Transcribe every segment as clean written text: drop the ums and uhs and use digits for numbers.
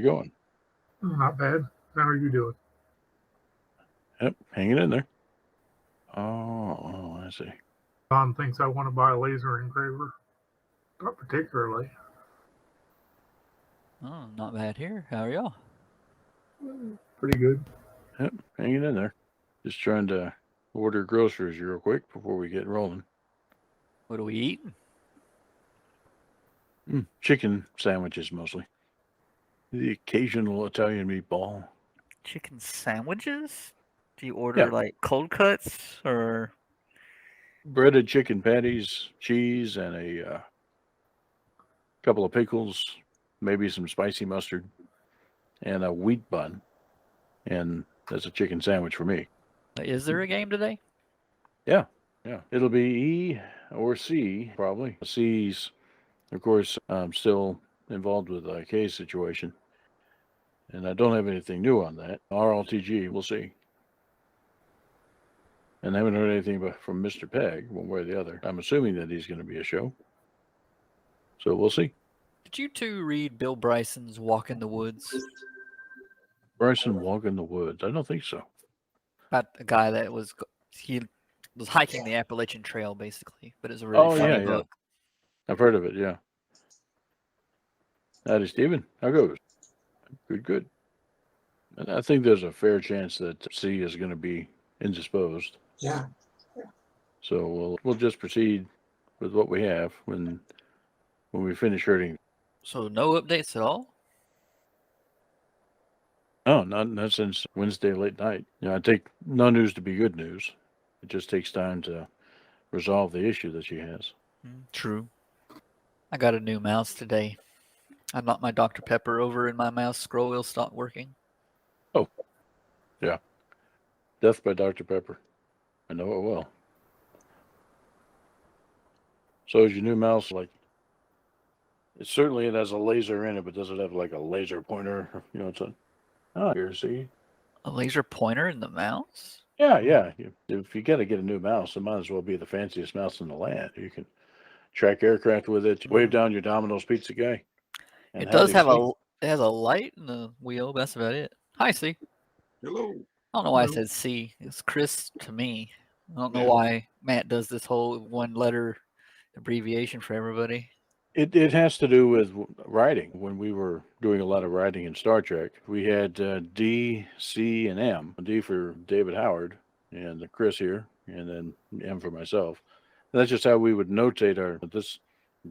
going? Not bad. How are you doing? Yep, hanging in there. Oh, I see. Don thinks I want to buy a laser engraver. Not particularly. Oh, not bad here. How are y'all? Pretty good. Yep, hanging in there. Just trying to order groceries real quick before we get rolling. What do we eat? Chicken sandwiches mostly. The occasional Italian meatball. Chicken sandwiches? Do you order Yeah. like cold cuts or? Breaded chicken patties, cheese, and a couple of pickles, maybe some spicy mustard, and a wheat bun. And that's a chicken sandwich for me. Is there a game today? Yeah. It'll be E or C, probably. C's, of course, I'm still involved with the K situation. And I don't have anything new on that. RLTG, we'll see. And I haven't heard anything from Mr. Peg, one way or the other. I'm assuming that he's going to be a show. So we'll see. Did you two read Bill Bryson's Walk in the Woods? Bryson Walk in the Woods. I don't think so. About a guy that was hiking the Appalachian Trail, basically, but it's a really funny book. I've heard of it, yeah. Howdy, Stephen. How goes? Good. And I think there's a fair chance that C is going to be indisposed. Yeah. So we'll just proceed with what we have when we finish herding. So no updates at all? Oh, not since Wednesday late night. I take no news to be good news. It just takes time to resolve the issue that she has. True. I got a new mouse today. I knocked my Dr. Pepper over and my mouse scroll wheel stopped working. Oh, yeah. Death by Dr. Pepper. I know it well. So is your new mouse like... It has a laser in it, but does it have like a laser pointer? It's a... Oh, here, see? A laser pointer in the mouse? Yeah. If you got to get a new mouse, it might as well be the fanciest mouse in the land. You can track aircraft with it, wave down your Domino's pizza guy. It does have it has a light in the wheel, but that's about it. Hi, C. Hello. I don't know why I said C. It's Chris to me. I don't know why Matt does this whole one-letter abbreviation for everybody. It has to do with writing. When we were doing a lot of writing in Star Trek, we had D, C, and M. D for David Howard, and Chris here, and then M for myself. And that's just how we would notate this.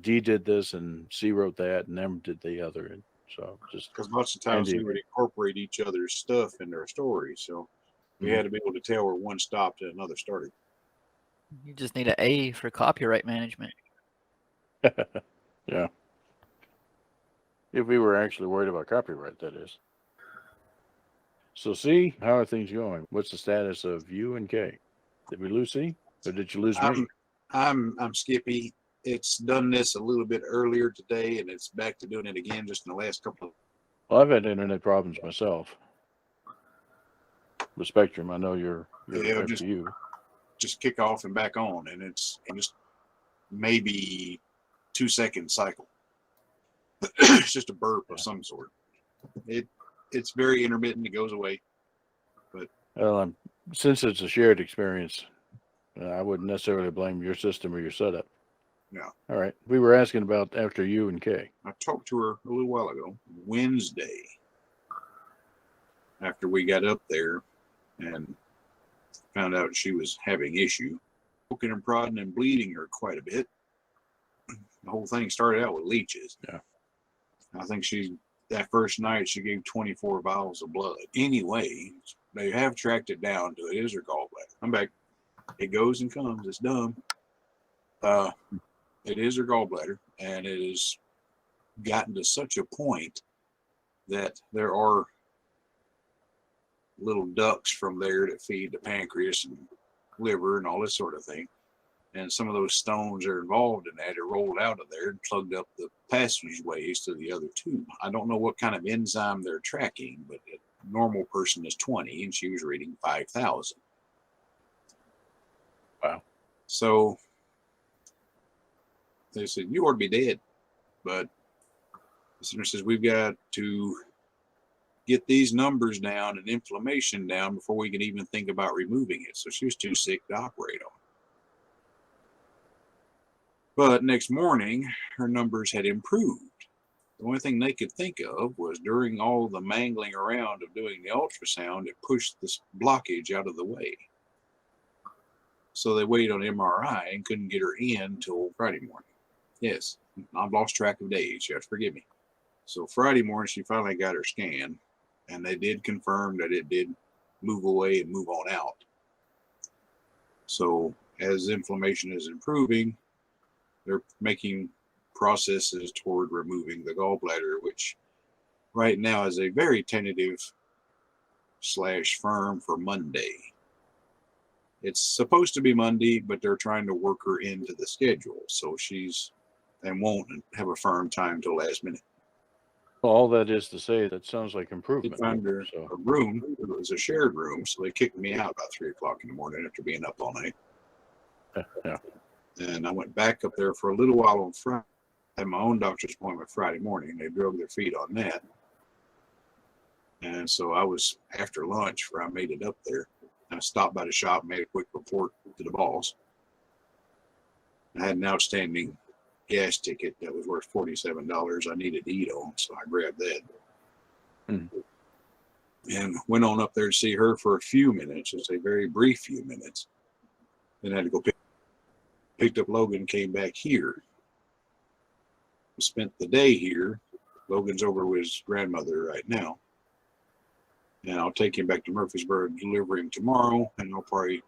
D did this, and C wrote that, and M did the other. And so just because lots of times we would incorporate each other's stuff in their stories, so we had to be able to tell where one stopped and another started. You just need an A for copyright management. Yeah. If we were actually worried about copyright, that is. So C, how are things going? What's the status of you and K? Did we lose C, or did you lose me? I'm Skippy. It's done this a little bit earlier today, and it's back to doing it again just in the last couple of... Well, I've had internet problems myself. The Spectrum, I know you're just kick off and back on, and it's just maybe 2-second cycle. It's just a burp of some sort. It's very intermittent. It goes away. But since it's a shared experience, I wouldn't necessarily blame your system or your setup. No. All right. We were asking about after you and Kay. I talked to her a little while ago, Wednesday, after we got up there and found out she was having issue, poking and prodding and bleeding her quite a bit. The whole thing started out with leeches. Yeah. I think that first night she gave 24 vials of blood. Anyway, they have tracked it down to it is her gallbladder. I'm back. It goes and comes. It's dumb. It is her gallbladder, and it has gotten to such a point that there are little ducts from there that feed the pancreas and liver and all this sort of thing. And some of those stones are involved in that. It rolled out of there and plugged up the passageways to the other tube. I don't know what kind of enzyme they're tracking, but a normal person is 20, and she was reading 5,000. Wow. So they said, you ought to be dead. But the center says, we've got to get these numbers down and inflammation down before we can even think about removing it. So she was too sick to operate on. But next morning, her numbers had improved. The only thing they could think of was during all the mangling around of doing the ultrasound, it pushed this blockage out of the way. So they waited on MRI and couldn't get her in till Friday morning. Yes, I've lost track of days. You have to forgive me. So Friday morning, she finally got her scan, and they did confirm that it did move away and move on out. So as inflammation is improving, they're making processes toward removing the gallbladder, which right now is a very tentative / firm for Monday. It's supposed to be Monday, but they're trying to work her into the schedule. So and won't have a firm time till last minute. All that is to say, that sounds like They improvement. found her So, a room. It was a shared room, so they kicked me out about 3 o'clock in the morning after being up all night. yeah. And I went back up there for a little while on Friday. I had my own doctor's appointment Friday morning. They drug their feet on that. And so I was, after lunch, where I made it up there. I stopped by the shop, made a quick report to the boss. I had an outstanding gas ticket that was worth $47 I needed to eat on, so I grabbed that. And went on up there to see her for a few minutes, just a very brief few minutes. Then I had to go picked up Logan, came back here. Spent the day here. Logan's over with his grandmother right now. And I'll take him back to Murfreesboro, deliver him tomorrow, and I'll probably,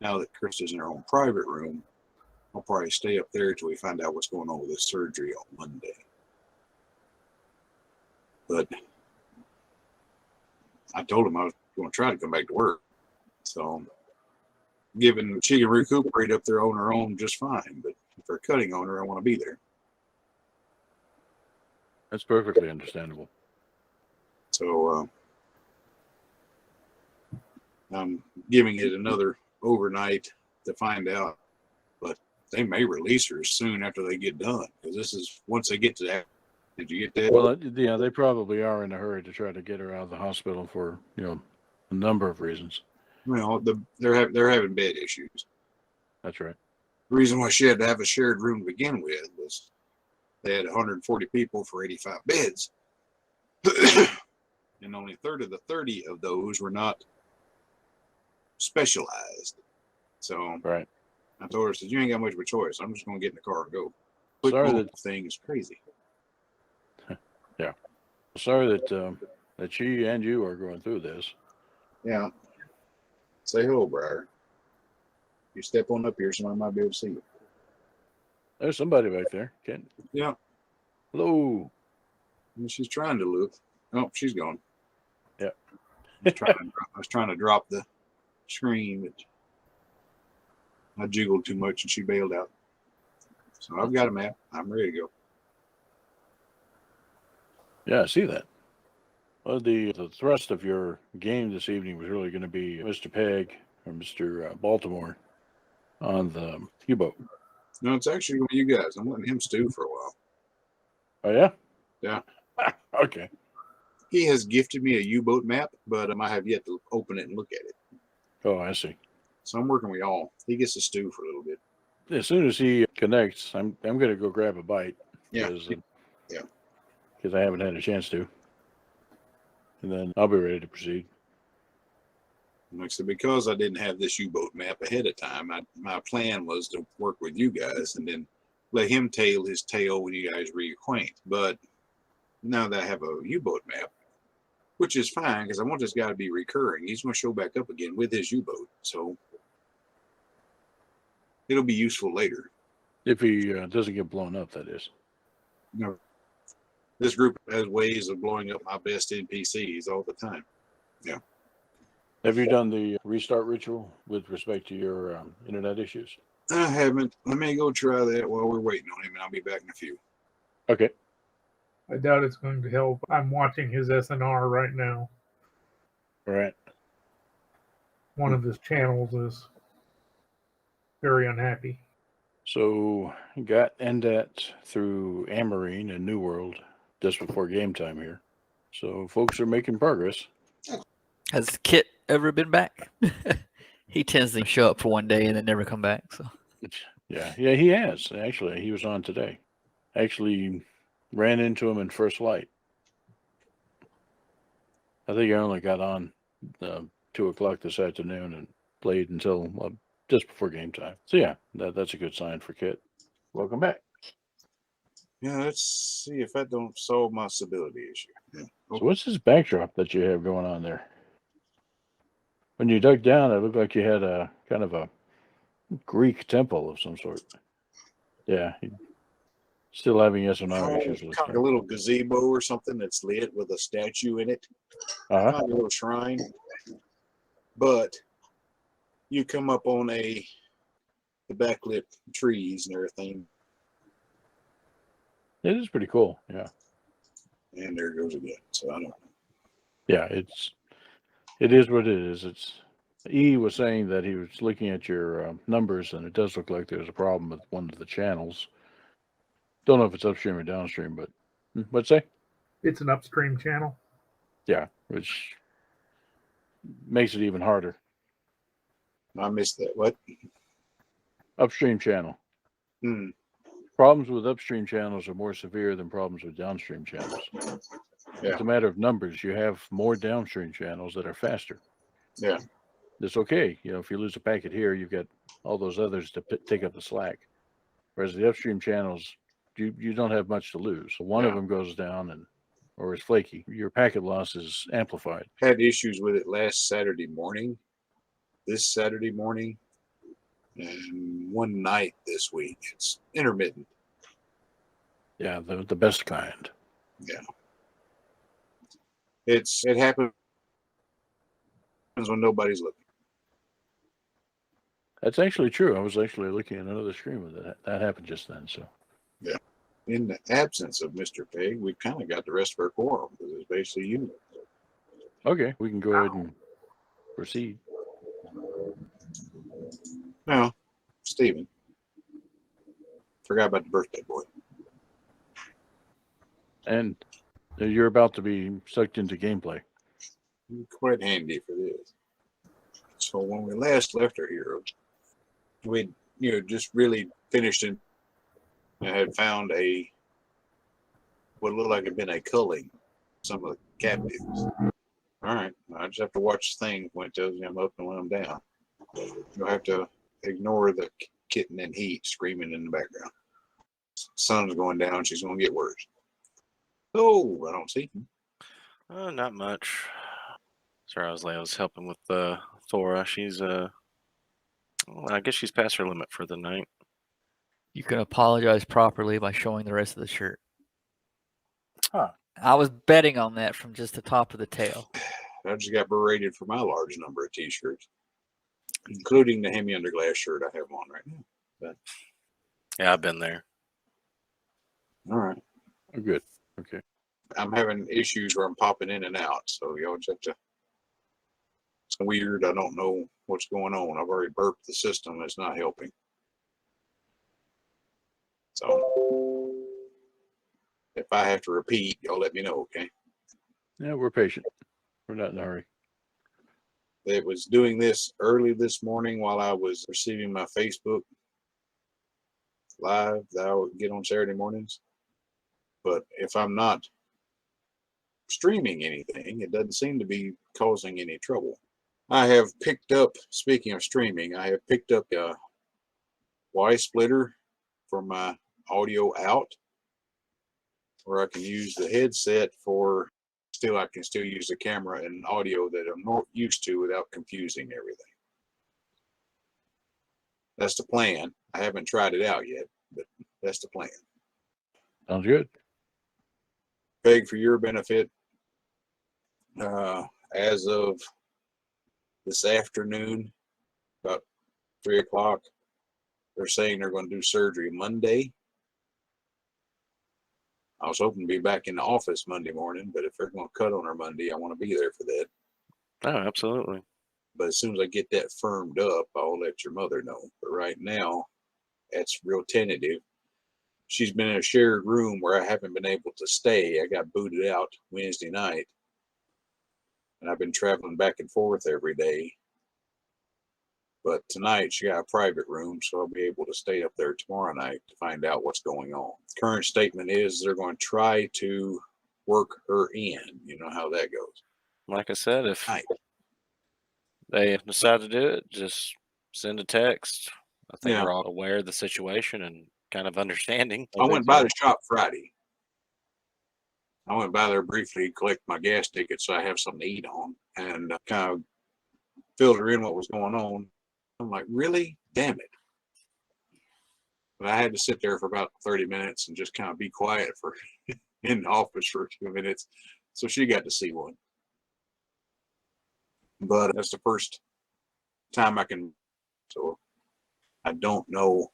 now that Krista's in her own private room, I'll probably stay up there till we find out what's going on with this surgery on Monday. But I told him I was going to try to come back to work. So, given she can recuperate up there on her own just fine, but if they're cutting on her, I want to be there. That's perfectly understandable. So, I'm giving it another overnight to find out, but they may release her soon after they get done, because this is once they get to that. Did you get that? Well, yeah, they probably are in a hurry to try to get her out of the hospital for, a number of reasons. Well, they're having bed issues. That's right. The reason why she had to have a shared room to begin with was they had 140 people for 85 beds, and only 30 of those were not specialized. So Right. I told her, I said, you ain't got much of a choice. I'm just going to get in the car and go. Sorry That thing is crazy. Sorry that she and you are going through this. Yeah. Say hello, Briar. You step on up here, somebody might be able to see you. There's somebody back there. Yeah. Hello. And she's trying to look. Oh, she's gone. Yeah. I was trying to drop the screen, but I jiggled too much and she bailed out. So I've got a map. I'm ready to go. Yeah, I see that. Well, the thrust of your game this evening was really going to be Mr. Pegg or Mr. Baltimore on the U-boat. No, it's actually one of you guys. I'm letting him stew for a while. Oh, yeah? Yeah. Okay. He has gifted me a U-boat map, but I have yet to open it and look at it. Oh, I see. So I'm working with y'all. He gets to stew for a little bit. As soon as he connects, I'm going to go grab a bite. Yeah. Because I haven't had a chance to. And then I'll be ready to proceed. Like I said, because I didn't have this U-boat map ahead of time, my plan was to work with you guys and then let him tail his tail when you guys reacquaint. But now that I have a U-boat map, which is fine because I want this guy to be recurring. He's going to show back up again with his U-boat. So it'll be useful later. If he doesn't get blown up, that is. You know, this group has ways of blowing up my best NPCs all the time. Yeah. Have you done the restart ritual with respect to your internet issues? I haven't. Let me go try that while we're waiting on him, and I'll be back in a few. Okay. I doubt it's going to help. I'm watching his SNR right now. All right. One of his channels is very unhappy. So got Endat through Amarine and New World just before game time here. So folks are making progress. Has Kit ever been back? He tends to show up for one day and then never come back. So Yeah, he has. Actually, he was on today. Actually ran into him in first light. I think I only got on 2 o'clock this afternoon and played until just before game time. So yeah, that's a good sign for Kit. Welcome back. Yeah, let's see if that don't solve my stability issue. Yeah. So what's this backdrop that you have going on there? When you dug down, it looked like you had a kind of a Greek temple of some sort. Yeah, still having S&R issues. Kind of a little gazebo or something that's lit with a statue in it. Uh-huh. Kind of a little shrine. But you come up on the backlit trees and everything. It is pretty cool. Yeah. And there it goes again. So I don't know. Yeah, it is what it is. E was saying that he was looking at your numbers, and it does look like there's a problem with one of the channels. Don't know if it's upstream or downstream, but what'd say? It's an upstream channel. Yeah, which makes it even harder. I missed that. What? Upstream channel. Problems with upstream channels are more severe than problems with downstream channels. Yeah. It's a matter of numbers. You have more downstream channels that are faster. Yeah. It's okay. If you lose a packet here, you've got all those others to take up the slack. Whereas the upstream channels, you don't have much to lose. So one of them goes down or is flaky, your packet loss is amplified. Had issues with it last Saturday morning, this Saturday morning, and one night this week. It's intermittent. Yeah, the best kind. Yeah. It happens when nobody's looking. That's actually true. I was actually looking at another screen with that happened just then. So yeah. In the absence of Mr. Peg, we've kind of got the rest of our quorum because it's basically you. okay, we can go ahead and proceed. Now, Stephen, forgot about the birthday boy. And you're about to be sucked into gameplay. Quite handy for this. So when we last left our heroes, we just really finished and had found what looked like it had been a culling, some of the captives. All right, I just have to watch the thing when it tells me I'm up and when I'm down. You'll have to ignore the kitten in heat screaming in the background. Sun's going down, she's going to get worse. Oh, I don't see him. Not much. Sorry, I was helping with Thora. She's I guess she's past her limit for the night. you can apologize properly by showing the rest of the shirt. Huh. I was betting on that from just the top of the tail. I just got berated for my large number of t-shirts, including the Hemi Underglass shirt I have on right now. But Yeah, I've been there. all right. Oh, good. Okay. I'm having issues where I'm popping in and out, so y'all just have to. It's weird. I don't know what's going on. I've already burped the system. It's not helping. So if I have to repeat, y'all let me know, okay? Yeah, we're patient. We're not in a hurry. It was doing this early this morning while I was receiving my Facebook Live that I would get on Saturday mornings. But if I'm not streaming anything, it doesn't seem to be causing any trouble. I have picked up, speaking of streaming, I have picked up a Y splitter for my audio out, where I can use the headset for I can still use the camera and audio that I'm not used to without confusing everything. That's the plan. I haven't tried it out yet, but that's the plan. Sounds good. Peg, for your benefit, as of this afternoon, about 3 o'clock, they're saying they're going to do surgery Monday. I was hoping to be back in the office Monday morning, but if they're going to cut on her Monday, I want to be there for that. Oh, absolutely. But as soon as I get that firmed up, I'll let your mother know. But right now, that's real tentative. she's been in a shared room where I haven't been able to stay. I got booted out Wednesday night, and I've been traveling back and forth every day. But tonight she got a private room, so I'll be able to stay up there tomorrow night to find out what's going on. Current statement is they're going to try to work her in. You know how that goes. Like I said, if Right. they decide to do it, just send a text. I think Yeah. we're all aware of the situation and kind of understanding. I went by the shop Friday. I went by there briefly to collect my gas ticket so I have something to eat on, and kind of filter in what was going on. I'm like, really? Damn it. But I had to sit there for about 30 minutes and just kind of be quiet for in the office for a few minutes. So she got to see one. But that's the first time I can, so I don't know.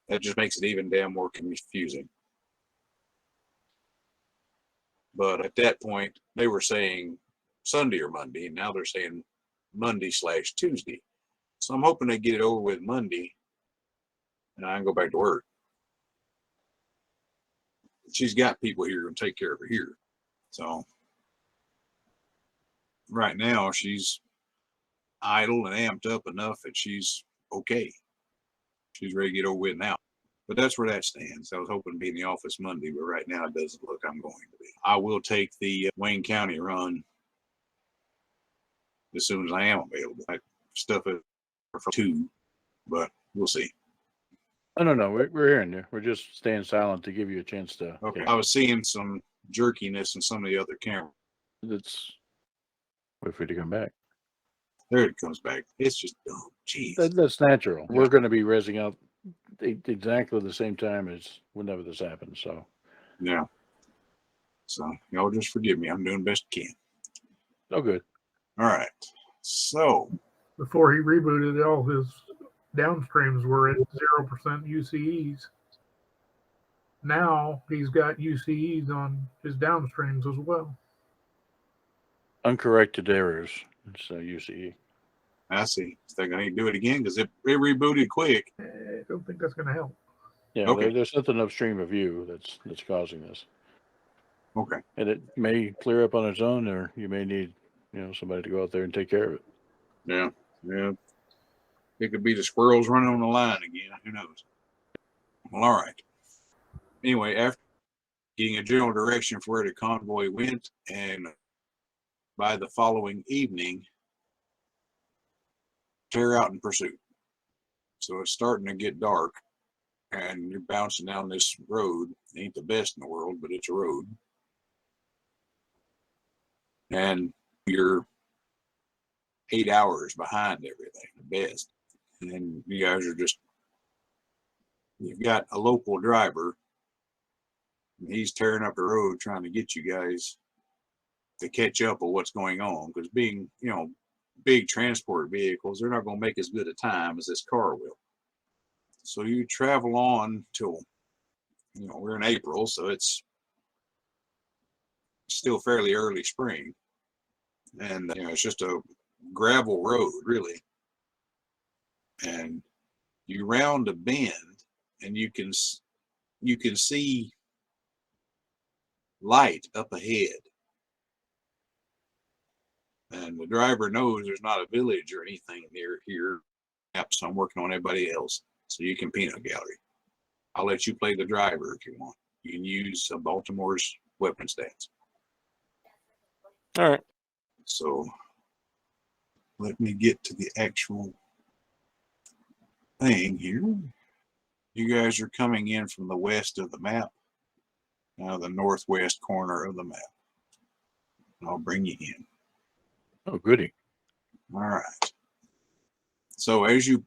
That just makes it even damn more confusing. But at that point, they were saying Sunday or Monday, and now they're saying Monday/Tuesday. So I'm hoping they get it over with Monday, and I can go back to work. She's got people here who take care of her here. So right now, she's idle and amped up enough that she's okay. She's ready to get over with now. But that's where that stands. I was hoping to be in the office Monday, but right now it doesn't look I'm going to be. I will take the Wayne County run as soon as I am available. I stuff it for 2, but we'll see. No, we're hearing you. We're just staying silent to give you a chance to. Okay. I was seeing some jerkiness in some of the other cameras. It's wait for you to come back. There it comes back. It's just dumb. Jeez. That's natural. Yeah. We're going to be raising out exactly the same time as whenever this happens. So Yeah. So y'all just forgive me. I'm doing the best I can. oh, good. All right. So Before he rebooted, all his downstreams were at 0% UCEs. Now he's got UCEs on his downstreams as well. Uncorrected errors. It's UCE. I see. They're going to do it again because it rebooted quick. I don't think that's going to help. Yeah, Okay. there's something upstream of you that's causing this, Okay. and it may clear up on its own, or you may need somebody to go out there and take care of it. Yeah. Yeah. It could be the squirrels running on the line again. Who knows? Well, all right. Anyway, after getting a general direction for where the convoy went, and by the following evening, tear out in pursuit. So it's starting to get dark, and you're bouncing down this road. It ain't the best in the world, but it's a road. And you're 8 hours behind everything, the best. And then you guys are just, you've got a local driver, and he's tearing up the road trying to get you guys to catch up with what's going on. Because being, big transport vehicles, they're not going to make as good a time as this car will. So you travel on till, we're in April, so it's still fairly early spring. And, it's just a gravel road, really. And you round a bend, and you can see light up ahead. And the driver knows there's not a village or anything near here. So I'm working on everybody else. So you can peanut gallery. I'll let you play the driver if you want. You can use Baltimore's weapon stats. All right. So let me get to the actual thing here. You guys are coming in from the west of the map. Now the northwest corner of the map. I'll bring you in. Oh, goody. All right. So as you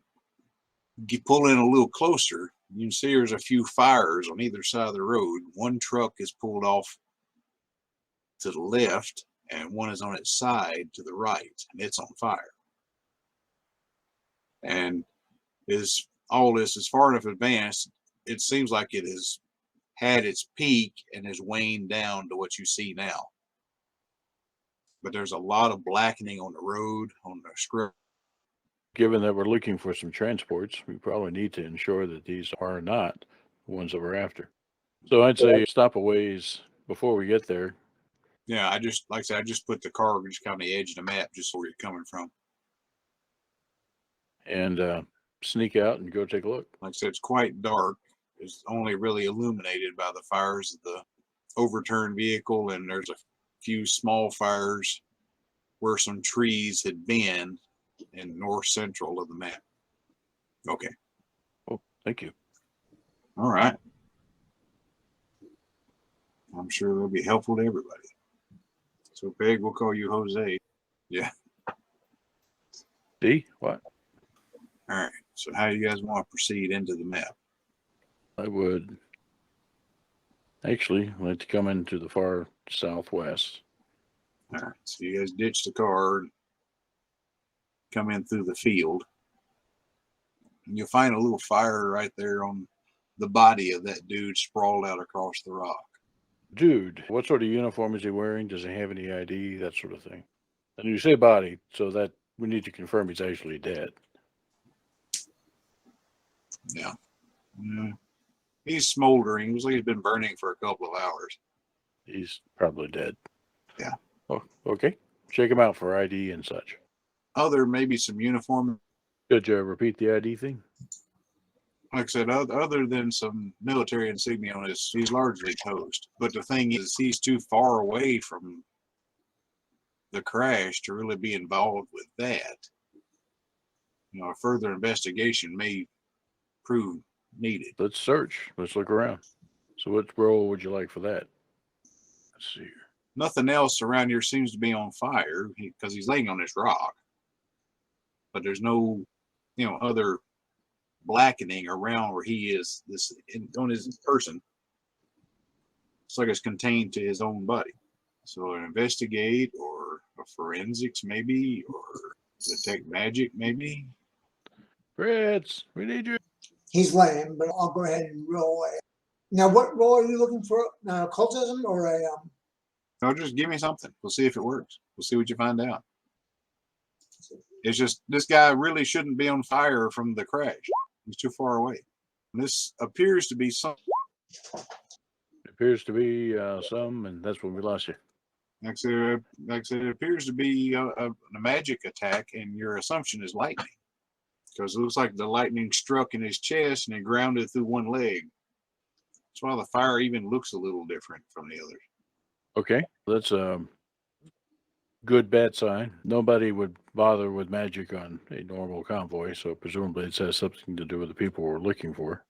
pull in a little closer, you can see there's a few fires on either side of the road. One truck is pulled off to the left, and one is on its side to the right, and it's on fire. And all this is far enough advanced, it seems like it has had its peak and has waned down to what you see now. But there's a lot of blackening on the road, on the script. Given that we're looking for some transports, we probably need to ensure that these are not ones that we're after. So I'd say stop a ways before we get there. Yeah, like I said, I just put the car just kind of the edge of the map, just where you're coming from. And sneak out and go take a look. Like I said, it's quite dark. It's only really illuminated by the fires of the overturned vehicle, and there's a few small fires where some trees had been in north central of the map. Okay. Oh, thank you. All right. I'm sure they'll be helpful to everybody. So, Peg, we'll call you Jose. Yeah. D, what? All right. So, how do you guys want to proceed into the map? I would actually like to come into the far southwest. All right. So, you guys ditch the car, come in through the field, and you'll find a little fire right there on the body of that dude sprawled out across the rock. Dude, what sort of uniform is he wearing? Does he have any ID? That sort of thing. And you say body, so that we need to confirm he's actually dead. Yeah. He's smoldering. Looks like he's been burning for a couple of hours. He's probably dead. Yeah. Oh, okay. Check him out for ID and such. Other maybe some uniform. Could you repeat the ID thing? Like I said, other than some military insignia on his, he's largely toast. But the thing is, he's too far away from the crash to really be involved with that. You know, a further investigation may prove needed. Let's search. Let's look around. So what role would you like for that? Let's see here. Nothing else around here seems to be on fire because he's laying on this rock. But there's no, other blackening around where he is on his person. It's like it's contained to his own body. So an investigate or a forensics maybe, or detect magic maybe. Fritz, we need you. He's laying, but I'll go ahead and roll it. Now, what role are you looking for? Occultism or a? No, just give me something. We'll see if it works. We'll see what you find out. It's just this guy really shouldn't be on fire from the crash. He's too far away. This appears to be some. Appears to be some, and that's when we lost you. Like I said, it appears to be a magic attack, and your assumption is lightning. Because it looks like the lightning struck in his chest and it grounded through one leg. That's why the fire even looks a little different from the others. Okay, that's a good bad sign. Nobody would bother with magic on a normal convoy, so presumably it has something to do with the people we're looking for.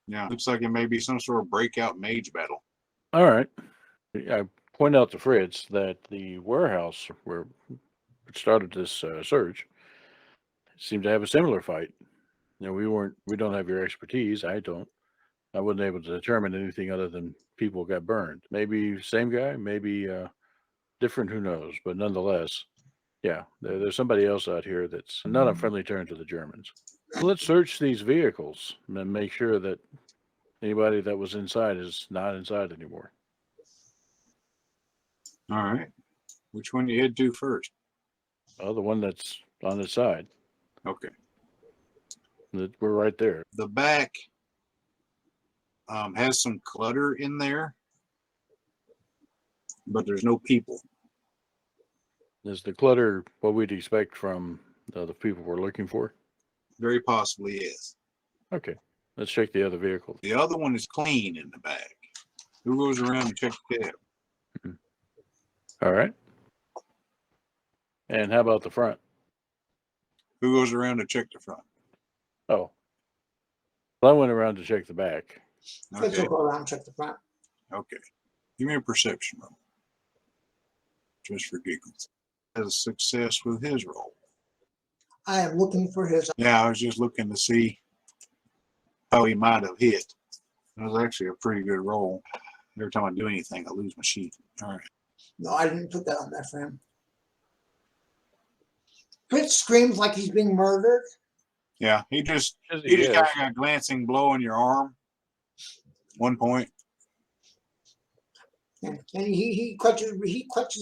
Yeah, looks like it may be some sort of breakout mage battle. All right. I point out to Fritz that the warehouse where it started this search seemed to have a similar fight. We don't have your expertise. I wasn't able to determine anything other than people got burned. Maybe same guy, maybe different, who knows? But nonetheless, yeah, there's somebody else out here that's not a friendly turn to the Germans. Let's search these vehicles and make sure that anybody that was inside is not inside anymore. All right. Which one you head to first? Oh, the one that's on its side. Okay. We're right there. The back has some clutter in there, but there's no people. Is the clutter what we'd expect from the people we're looking for? Very possibly is. Okay, let's check the other vehicle. The other one is clean in the back. Who goes around and checks the cab? All right. And how about the front? Who goes around to check the front? Oh, well, I went around to check the back. Let's Okay. go around and check the front. Okay. Give me a perception roll. Just for giggles. Has success with his roll. I am looking for his. Yeah, I was just looking to see how he might have hit. It was actually a pretty good roll. Every time I do anything, I lose my sheet. All right. No, I didn't put that on there for him. Fritz screams like he's being murdered. Yeah, he just Yes, kind is. of got a glancing blow in your arm. 1 point. And he clutches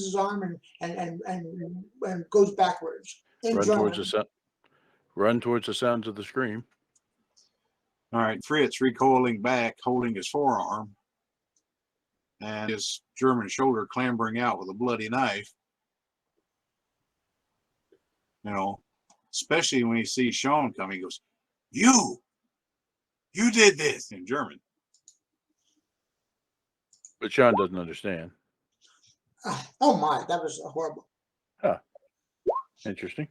his arm and goes backwards. In Run German. towards the sound. Run towards the sound of the scream. All right, Fritz recoiling back, holding his forearm, and his German shoulder clambering out with a bloody knife. You know, especially when he sees Sean coming, he goes, You did this in German. But Sean doesn't understand. Oh my, that was horrible. Interesting.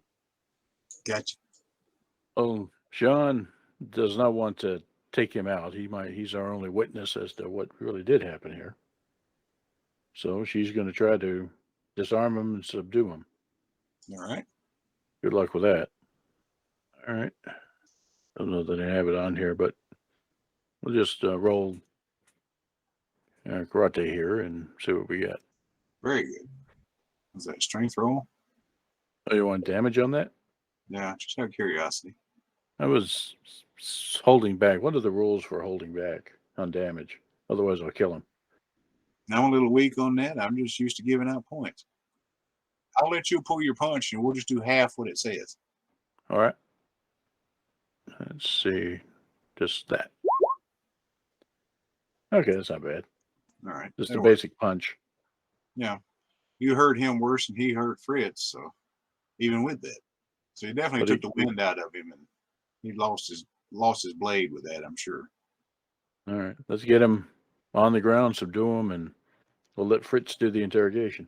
Gotcha. Oh, Sean does not want to take him out. He's our only witness as to what really did happen here. So she's going to try to disarm him and subdue him. All right. Good luck with that. All right. Don't know that I have it on here, but we'll just roll karate here and see what we get. Very good. Was that a strength roll? Oh, you want damage on that? Yeah, just out of curiosity. I was holding back. What are the rules for holding back on damage? Otherwise, I'll kill him. I'm a little weak on that. I'm just used to giving out points. I'll let you pull your punch and we'll just do half what it says. All right. Let's see. Just that. Okay, that's not bad. All right. Just a that'll work. basic punch. Yeah. You hurt him worse than he hurt Fritz, so even with that. So he definitely But took the wind out of him and he lost his blade with that, I'm sure. All right. Let's get him on the ground, subdue him, and we'll let Fritz do the interrogation.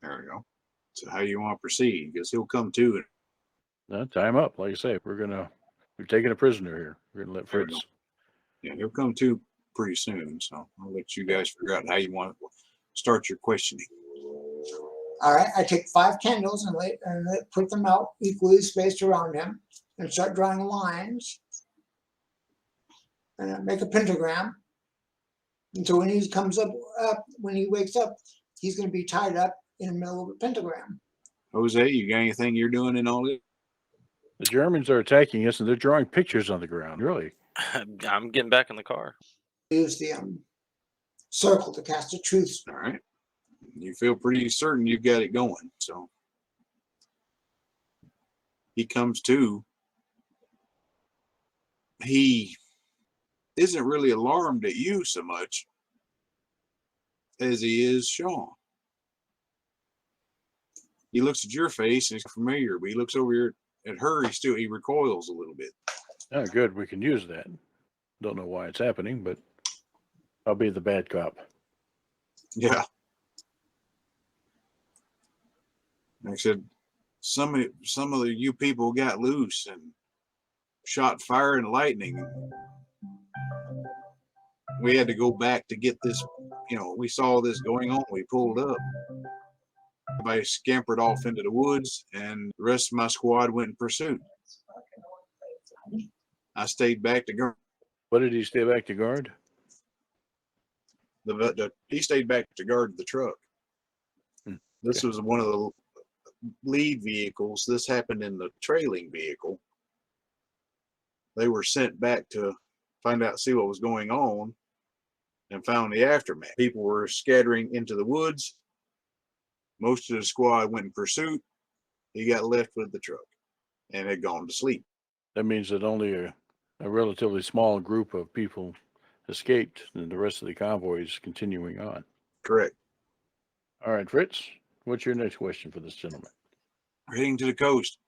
There we go. So how you want to proceed? Because he'll come to it. Tie him up. Like I say, we're taking a prisoner here. We're going to let There we Fritz. Yeah, he'll come to pretty soon. So I'll let you guys figure out how you want to start your questioning. All right, I take 5 candles and put them out equally spaced around him and start drawing lines. And I make a pentagram. And so when he comes up, when he wakes up, he's going to be tied up in the middle of a pentagram. Jose, you got anything you're doing in all this? The Germans are attacking us, and they're drawing pictures on the ground. Really? I'm getting back in the car. Use the circle to cast a truth. All right. You feel pretty certain you've got it going. So he comes to. He isn't really alarmed at you so much as he is Sean. He looks at your face and he's familiar, but he looks over here at her. He recoils a little bit. Oh, good. We can use that. Don't know why it's happening, but I'll be the bad cop. Yeah. Like I said, some of you people got loose and shot fire and lightning. We had to go back to get this. We saw this going on. We pulled up. Everybody scampered off into the woods, and the rest of my squad went in pursuit. I stayed back to guard. What did he stay back to guard? He stayed back to guard the truck. This was one of the lead vehicles. This happened in the trailing vehicle. They were sent back to see what was going on and found the aftermath. People were scattering into the woods. Most of the squad went in pursuit. He got left with the truck and had gone to sleep. That means that only a relatively small group of people escaped, and the rest of the convoy is continuing on. Correct. All right, Fritz, what's your next question for this gentleman? We're heading to the coast.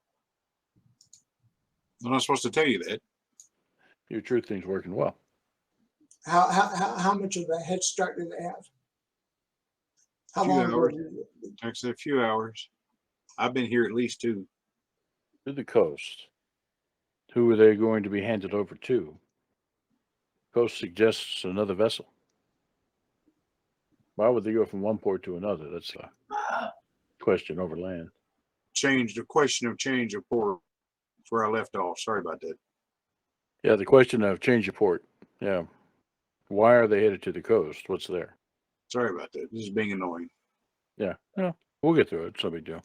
I'm not supposed to tell you that. Your truth thing's working well. How much of a head start do they have? How Few long? hours. Like I said, a few hours. I've been here at least 2. To the coast. Who are they going to be handed over to? Coast suggests another vessel. Why would they go from one port to another? That's a question over land. Change of port where I left off. Sorry about that. Yeah, the question of change of port. Yeah. Why are they headed to the coast? What's there? Sorry about that. This is being annoying. Yeah. We'll get through it. It's no big deal.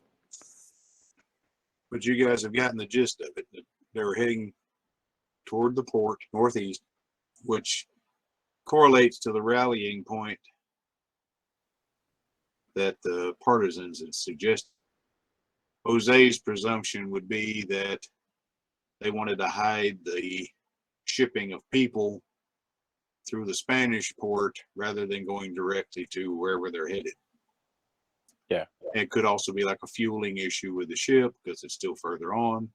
But you guys have gotten the gist of it. They were heading toward the port, northeast, which correlates to the rallying point that the partisans had suggested. Jose's presumption would be that they wanted to hide the shipping of people through the Spanish port rather than going directly to wherever they're headed. Yeah. It could also be like a fueling issue with the ship because it's still further on.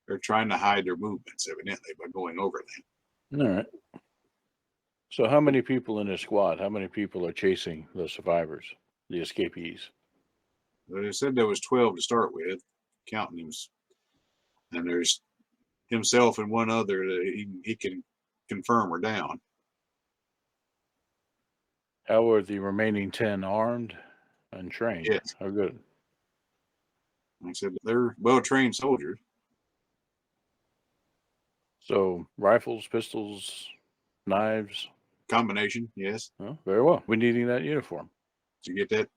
They're trying to hide their movements, evidently, by going overland. All right. So how many people in this squad? How many people are chasing the survivors, the escapees? But they said there was 12 to start with, counting him. And there's himself and one other that he can confirm are down. How are the remaining 10 armed and trained? Yes. How good? Like I said, they're well-trained soldiers. So rifles, pistols, knives. Combination, yes. Oh, very well. We're needing that uniform. Did you get that?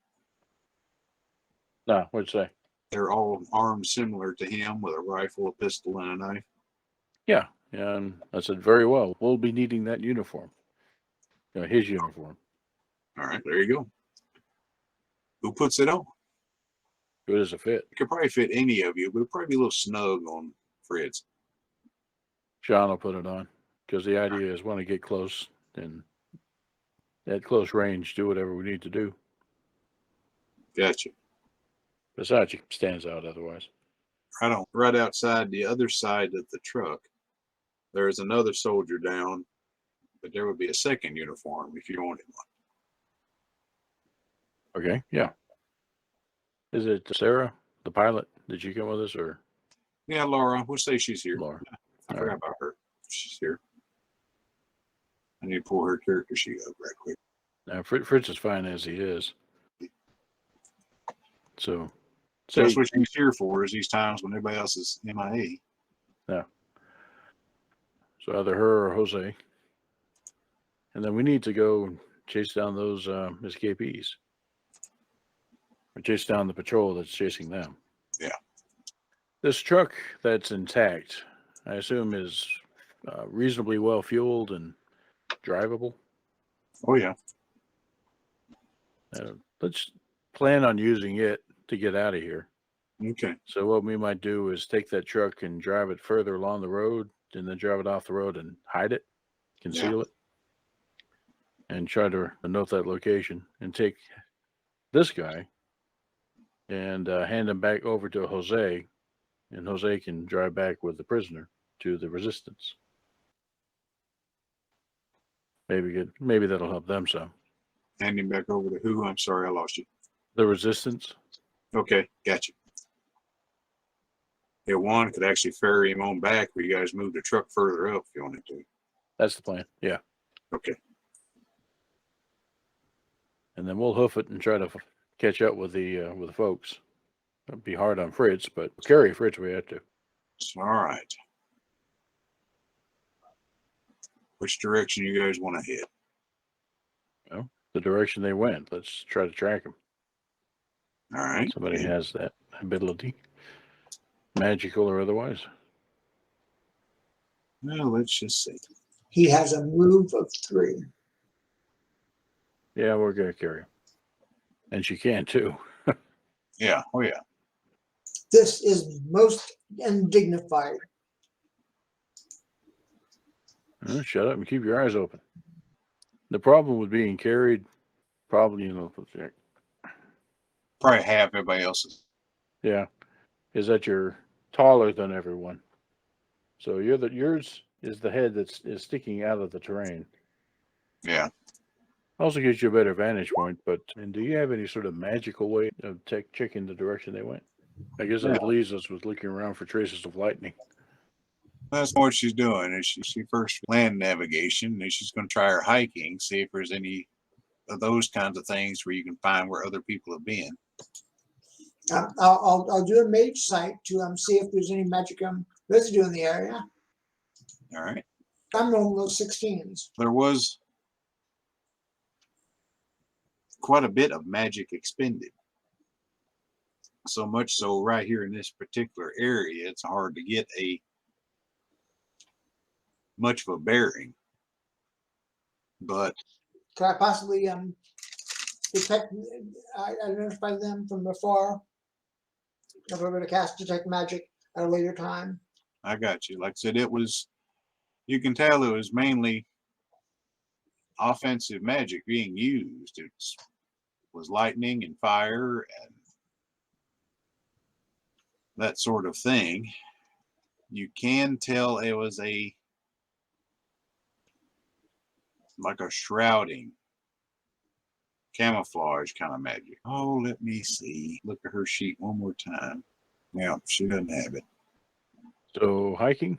No, what'd you say? They're all armed similar to him with a rifle, a pistol, and a knife. Yeah. And I said, very well. We'll be needing that uniform. You know, his uniform. All right, there you go. Who puts it on? Good as a fit. It could probably fit any of you, but it'll probably be a little snug on Fred's. Sean will put it on because the idea is want to get close and at close range, do whatever we need to do. Gotcha. Besides, he stands out otherwise. Right outside the other side of the truck, there is another soldier down, but there would be a second uniform if you wanted one. Okay. Yeah. Is it Sarah, the pilot? Did she come with us or Yeah, Laura, we'll say she's here. Laura? I All forgot right. about her. She's here. I need to pull her character sheet up right quick. Now, Fritz is fine as he is. So, So that's say, what she's here for, is these times when everybody else is MIA. so either her or Jose. And then we need to go chase down those escapees. Or chase down the patrol that's chasing them. Yeah. This truck that's intact, I assume, is reasonably well fueled and drivable. Oh, yeah. Let's plan on using it to get out of here. Okay. So what we might do is take that truck and drive it further along the road and then drive it off the road and hide it, conceal it, and try to note that location and take this guy and hand him back over to Jose, and Jose can drive back with the prisoner to the resistance. Maybe that'll help them some. Hand him back over to who? I'm sorry, I lost you. The resistance. Okay, gotcha. Yeah, one could actually ferry him on back where you guys move the truck further up if you wanted to. That's the plan. Yeah. Okay. And then we'll hoof it and try to catch up with the folks. It'd be hard on Fritz, but carry Fritz we have to. All right. Which direction you guys want to head? The direction they went. Let's try to track them. All right. Somebody has that ability, magical or otherwise. Well, let's just see. He has a move of 3. Yeah, we're gonna carry him, and she can too. Yeah. Oh, yeah. This is most undignified. Shut up and keep your eyes open. The problem with being carried, probably, Probably half everybody else's. yeah, is that you're taller than everyone. So yours is the head is sticking out of the terrain. Yeah. Also gives you a better vantage point, and do you have any sort of magical way of checking the direction they went? I guess that leaves us with looking around for traces of lightning. That's what she's doing. Is she first land navigation, and she's going to try her hiking, see if there's any of those kinds of things where you can find where other people have been. I'll do a mage sight to see if there's any magic residue in the area. All right. I'm rolling those 16s. There was quite a bit of magic expended. So much so right here in this particular area, it's hard to get much of a bearing. But Could I possibly identify them from afar? If we're going to cast detect magic at a later time. I got you. Like I said, it was You can tell it was mainly offensive magic being used. It was lightning and fire and that sort of thing. You can tell it was like a shrouding, camouflage kind of magic. Oh, let me see. Look at her sheet one more time. Yeah, she doesn't have it. So hiking?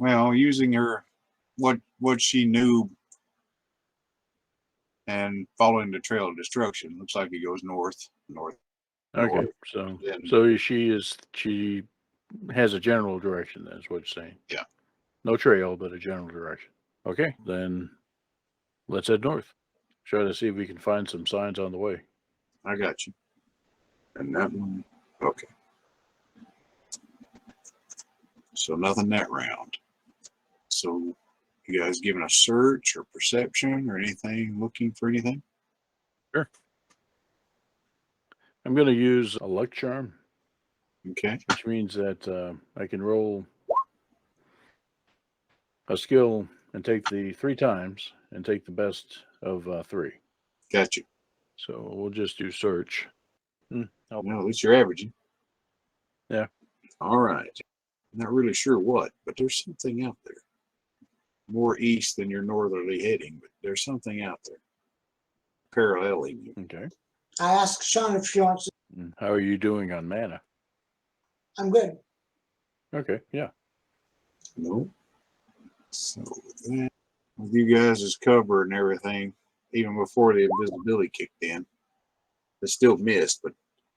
Well, using her what she knew and following the trail of destruction. Looks like it goes north. Okay. North. So Then- she has a general direction, that's what you're saying. Yeah. No trail, but a general direction. Okay, then let's head north. Try to see if we can find some signs on the way. I got you. And that one, okay. So nothing that round. So you guys giving a search or perception or anything, looking for anything? Sure. I'm going to use a luck charm, Okay. which means that I can roll a skill and take the 3 times and take the best of 3. Got you. So we'll just do search. Oh, Well, at least you're averaging. Yeah. All right. Not really sure what, but there's something out there. More east than you're northerly heading, but there's something out there paralleling you. okay. I asked Sean if she wants. How are you doing on mana? I'm good. Okay, yeah. No. So with that, with you guys' cover and everything, even before the invisibility kicked in, it still missed, but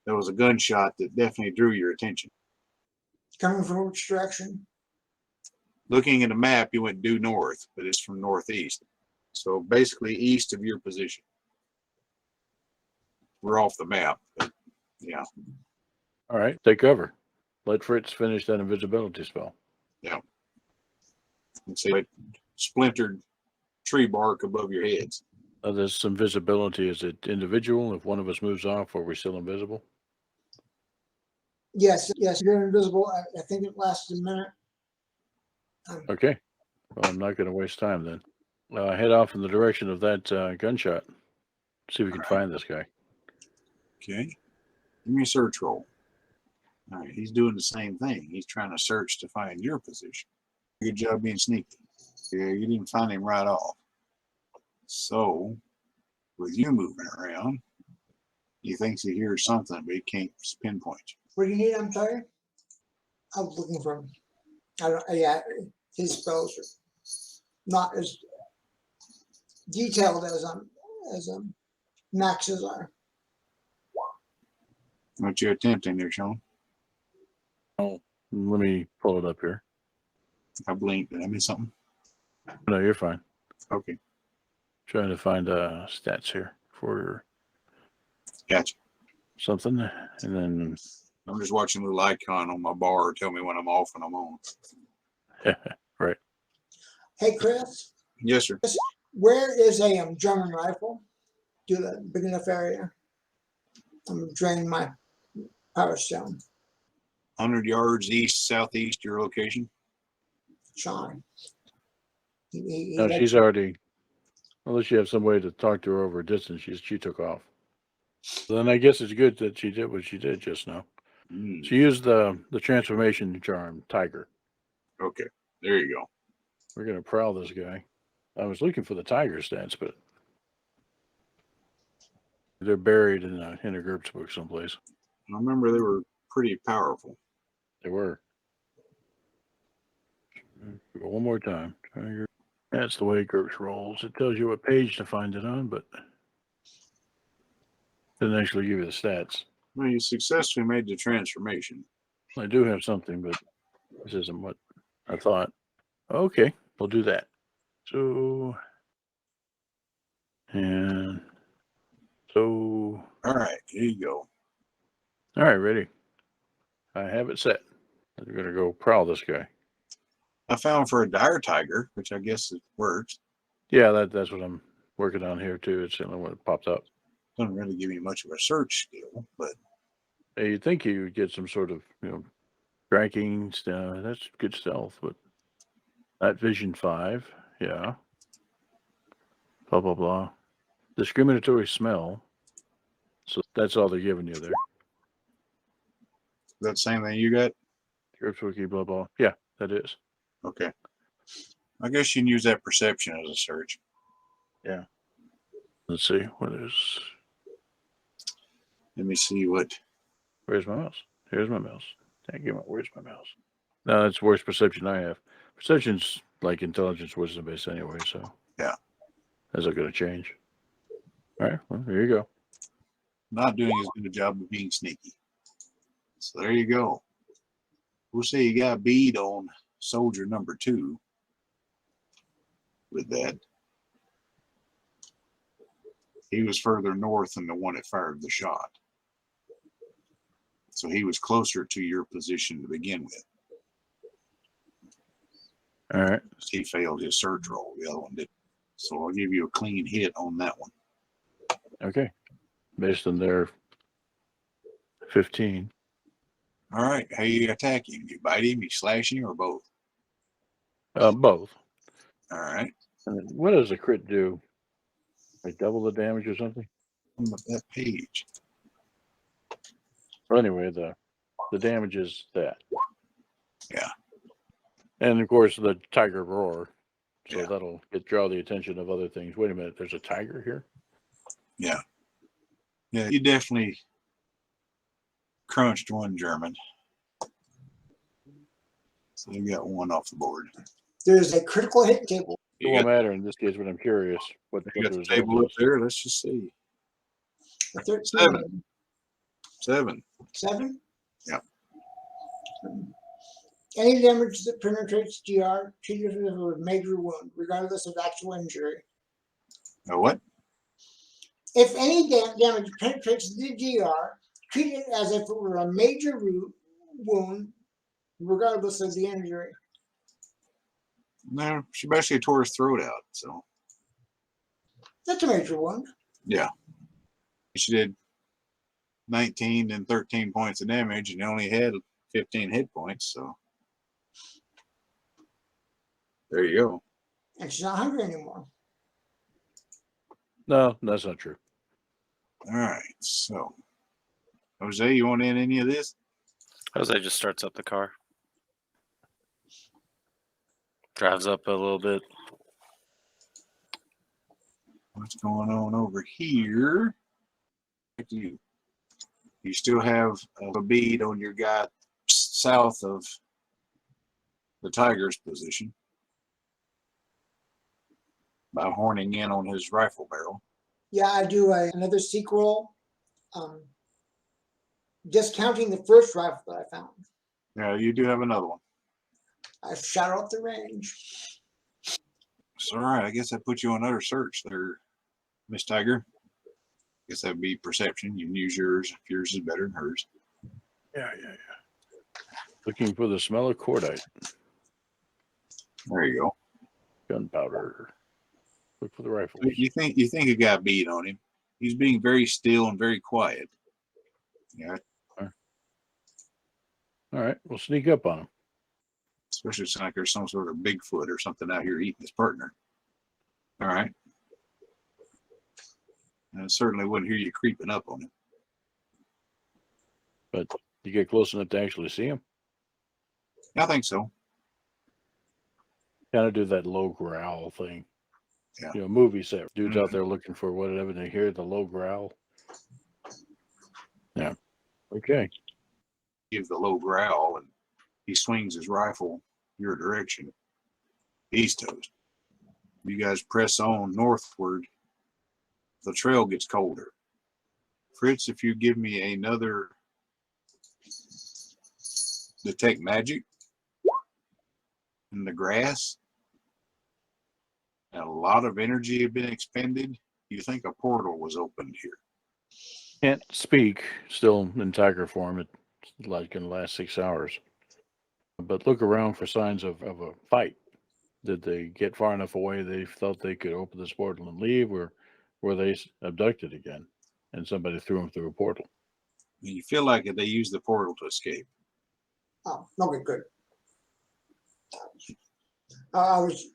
there was a gunshot that definitely drew your attention. Coming from which direction? Looking at the map, you went due north, but it's from northeast. So basically east of your position. We're off the map, but yeah. All right, take cover. Let Fritz finish that invisibility spell. And see like splintered tree bark above your heads. There's some visibility. Is it individual? If one of us moves off, are we still invisible? Yes, you're invisible. I think it lasted a minute. Okay. Well, I'm not going to waste time then. Head off in the direction of that gunshot. See if we can find this guy. Okay. Give me a search roll. All right, he's doing the same thing. He's trying to search to find your position. Good job being sneaky. Yeah, you didn't find him right off. So, with you moving around, he thinks he hears something, but he can't pinpoint you. What do you need? I'm sorry. I was looking for him. I don't. Yeah, his spells are not as detailed as Max's are. What you attempting there, Sean? Oh, let me pull it up here. I blinked. Did I miss something? No, you're fine. Okay, Trying to find stats here for gotcha. something, and then I'm just watching the little icon on my bar tell me when I'm off and I'm on. right. Hey, Chris, Yes, sir. where is a German rifle? Do the big enough area? I'm gonna drain my power stone. 100 yards east, southeast, your location. Sean. No, she's already. Unless you have some way to talk to her over a distance, she took off. Then I guess it's good that she did what she did just now. Mm, She used the transformation charm, Tiger. okay, there you go. We're gonna prowl this guy. I was looking for the tiger stats, but they're buried in a GURPS book someplace. I remember they were pretty powerful. They were. Go one more time. Tiger. That's the way GURPS rolls. It tells you what page to find it on, but doesn't actually give you the stats. Well, you successfully made the transformation. I do have something, but this isn't what I thought. Okay, we'll do that. So, and so, All right, here you go. all right, ready. I have it set. We're gonna go prowl this guy. I found for a dire tiger, which I guess it works. Yeah, that's what I'm working on here too. It's the only one that popped up. Doesn't really give me much of a search skill, but Hey, you'd think you would get some sort of, Striking, that's good stealth, but night vision 5, yeah. Blah blah blah. Discriminatory smell. So that's all they're giving you there. That same thing you got? GURPS wiki, blah blah. Yeah, that is. Okay. I guess you can use that perception as a search. Yeah. Let's see what is. Let me see what. Where's my mouse? Here's my mouse. Thank you. Where's my mouse? No, that's the worst perception I have. Perception's like intelligence, wisdom based anyway, so Yeah. that's not going to change. All right, well, there you go. Not doing as good a job of being sneaky. So there you go. We'll say you got a bead on soldier number 2 with that. He was further north than the one that fired the shot. So he was closer to your position to begin with. All right. He failed his search roll. The other one did. So I'll give you a clean hit on that one. Okay. Based on their 15. All right. How you attack him? You bite him, you slash him, or both? Both. All right. And then what does a crit do? Like double the damage or something? On that page. Well, anyway, the damage is that. Yeah. And of course the tiger roar. So Yeah. that'll draw the attention of other things. Wait a minute, there's a tiger here? Yeah. Yeah, you definitely crunched one German. So you got one off the board. There's a critical hit table. It You won't got, matter in this case, but I'm curious what you the got the result table up is. there. Let's just see. A 13, 7. 7. Yep. Any damage that penetrates GR treated as a major wound, regardless of actual injury. Now what? If any damage penetrates the GR, treat it as if it were a major wound, regardless of the injury. No, she basically tore his throat out. So That's a major wound. yeah, she did 19 and 13 points of damage, and only had 15 hit points. So there you go. And she's not hungry anymore. No, that's not true. All right. So Jose, you want in any of this? Jose just starts up the car. Drives up a little bit. What's going on over here? You still have a bead on your guy south of the tiger's position by horning in on his rifle barrel. Yeah, I do another seek roll, discounting the first rifle that I found. Yeah, you do have another one. I shot off the range. It's all right. I guess I put you on another search there, Miss Tiger. I guess that'd be perception. You can use yours if yours is better than hers. Yeah. Looking for the smell of cordite. There you go. Gunpowder. Look for the rifles. You think a guy beat on him? He's being very still and very quiet. Yeah, All right, we'll sneak up on him. especially if it's like there's some sort of Bigfoot or something out here eating his partner. All right. And I certainly wouldn't hear you creeping up on him. But you get close enough to actually see him. I think so. Kind of do that low growl thing. Yeah. You know, movie set. Dudes out there looking for whatever they hear, the low growl. Yeah. Okay. Gives the low growl and he swings his rifle your direction. He's toast. You guys press on northward. The trail gets colder. Fritz, if you give me another detect magic in the grass, and a lot of energy had been expended, you think a portal was opened here. Can't speak. Still in tiger form. It's like in the last 6 hours. But look around for signs of a fight. Did they get far enough away they thought they could open this portal and leave, or were they abducted again and somebody threw them through a portal? And you feel like they used the portal to escape. Oh, okay, good. I was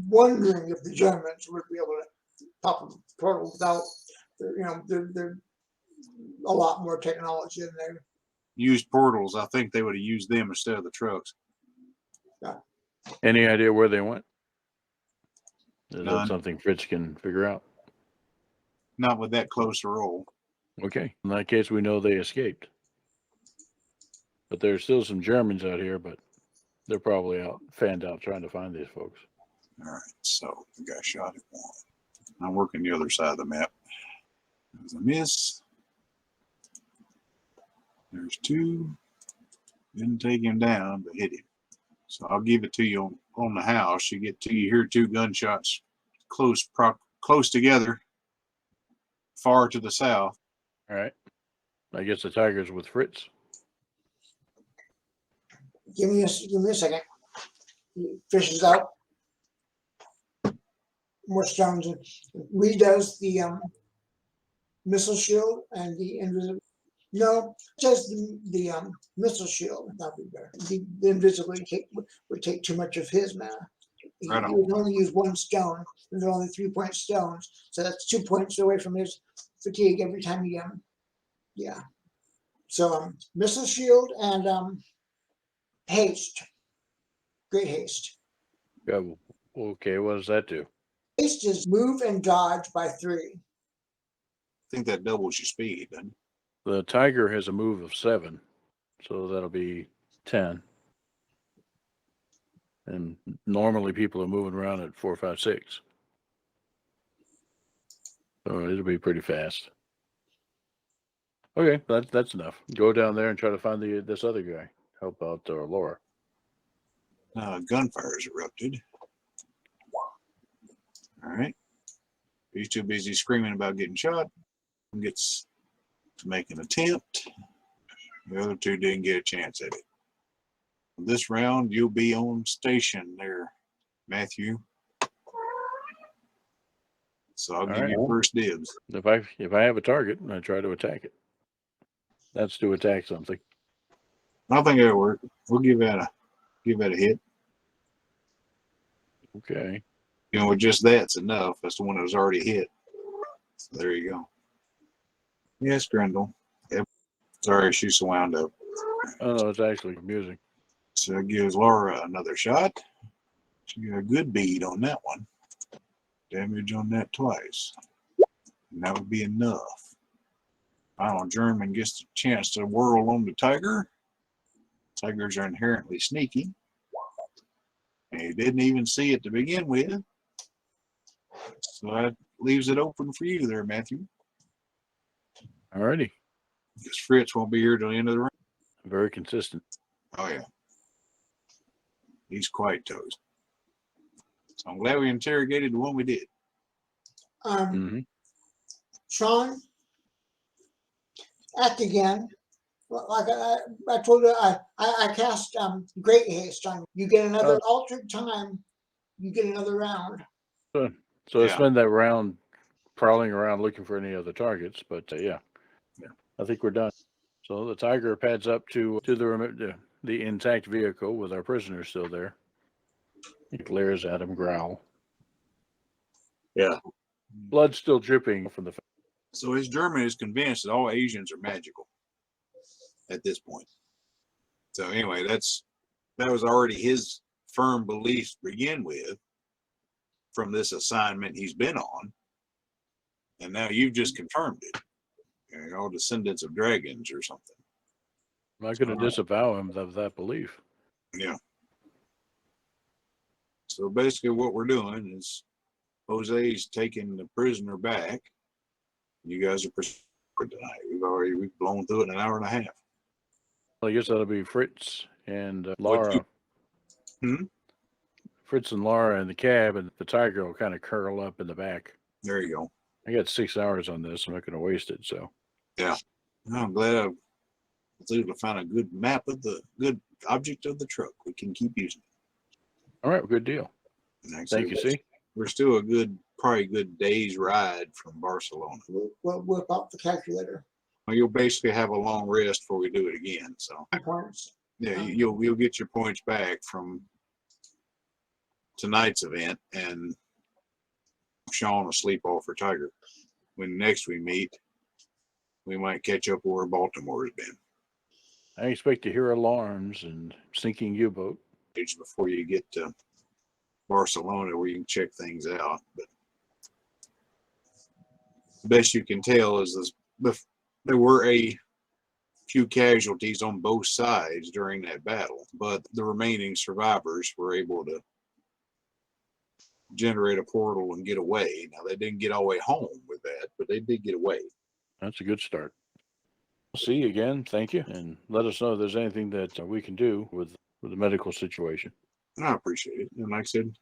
wondering if the Germans would be able to pop a portal without, they're a lot more technology in there. Used portals. I think they would have used them instead of the trucks. Any idea where they went? Is that None. something Fritz can figure out? Not with that close a roll. Okay. In that case, we know they escaped. But there's still some Germans out here, but they're probably fanned out trying to find these folks. All right, so the guy shot at one. I'm working the other side of the map. There's a miss. There's two. Didn't take him down, but hit him. So I'll give it to you on the house. You hear two gunshots close together, far to the south. All right. I guess the Tiger's with Fritz. Give me a second. He fishes out more stones and redoes the missile shield and the invisible. No, just the missile shield. That'd be better. The invisibility would take too much of his mana. He Right on. would only use one stone, and they're only 3-point stones, so that's 2 points away from his fatigue every time he yeah. So missile shield and haste, great haste. Yeah. Okay. What does that do? Haste is move and dodge by 3. I think that doubles your speed, doesn't it? The Tiger has a move of 7, so that'll be 10. And normally people are moving around at 4, 5, 6. So it'll be pretty fast. Okay, that's enough. Go down there and try to find this other guy. Help out Laura. Gunfire's erupted. All right. He's too busy screaming about getting shot. Gets to make an attempt. The other two didn't get a chance at it. This round, you'll be on station there, Matthew. So I'll give you first dibs. If I have a target, I try to attack it. That's to attack something. I think it'll work. We'll give that a hit. Okay. With just that's enough. That's the one that was already hit. So there you go. Yes, Grendel. Yep. Sorry, she's so wound up. Oh no, it's actually amusing. So that gives Laura another shot. She got a good bead on that one. Damage on that twice. And that would be enough. Final German gets the chance to whirl on the Tiger. Tigers are inherently sneaky. And he didn't even see it to begin with. So that leaves it open for you there, Matthew. Alrighty. Because Fritz won't be here till the end of the round. Very consistent. Oh, yeah. He's quite toast. So I'm glad we interrogated the one we did. Mm-hmm. Sean, act again. Like I told you, I cast great haste on you. You get another altered time. You get another round. So I spend that round prowling around looking for any other targets, but yeah, I think we're done. So the Tiger pads up to the intact vehicle with our prisoner still there. He glares at him, growl. Yeah. Blood still dripping from the. So his German is convinced that all Asians are magical at this point. So anyway, that was already his firm belief to begin with from this assignment he's been on. And now you've just confirmed it. You're all descendants of dragons or something. I'm not going to disavow him of that belief. Yeah. So basically what we're doing is Jose's taking the prisoner back. You guys are for tonight. We've blown through it in an hour and a half. Well, I guess that'll be Fritz and Laura. Fritz and Laura in the cab, and the Tiger will kind of curl up in the back. There you go. I got 6 hours on this. I'm not going to waste it. So. Yeah. I'm glad I was able to find a good map of the good object of the truck. We can keep using it. All right. Good deal. Thank you, see? We're still probably a good day's ride from Barcelona. We'll whip out the calculator. Well, you'll basically have a long rest before we do it again. So points. Yeah, you'll get your points back from tonight's event, and Sean will sleep off for Tiger. When next we meet, we might catch up where Baltimore's been. I expect to hear alarms and sinking U-boat. Before you get to Barcelona, where you can check things out. But the best you can tell is there were a few casualties on both sides during that battle, but the remaining survivors were able to generate a portal and get away. Now, they didn't get all the way home with that, but they did get away. That's a good start. See you again. Thank you. And let us know if there's anything that we can do with the medical situation. I appreciate it. And like I said,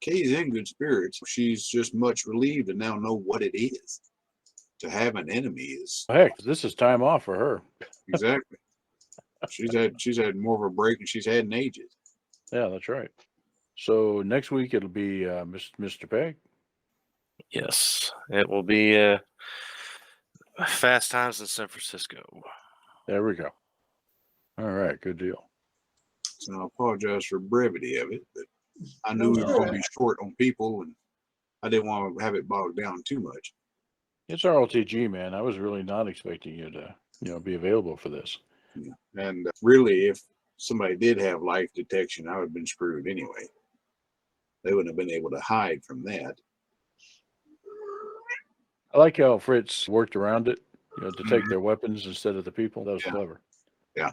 Kay's in good spirits. She's just much relieved to now know what it is. To have an enemy is Heck, this is time off for her. exactly. She's had more of a break than she's had in ages. Yeah, that's right. So next week it'll be Mr. Peg. Yes, it will be Fast Times in San Francisco. There we go. All right, good deal. So I apologize for brevity of it, but I knew we were going to be short on people, and I didn't want to have it bogged down too much. It's RLTG, man. I was really not expecting you to, be available for this. Yeah. And really, if somebody did have life detection, I would have been screwed anyway. They wouldn't have been able to hide from that. I like how Fritz worked around it, to take their weapons instead of the people. That was clever. Yeah.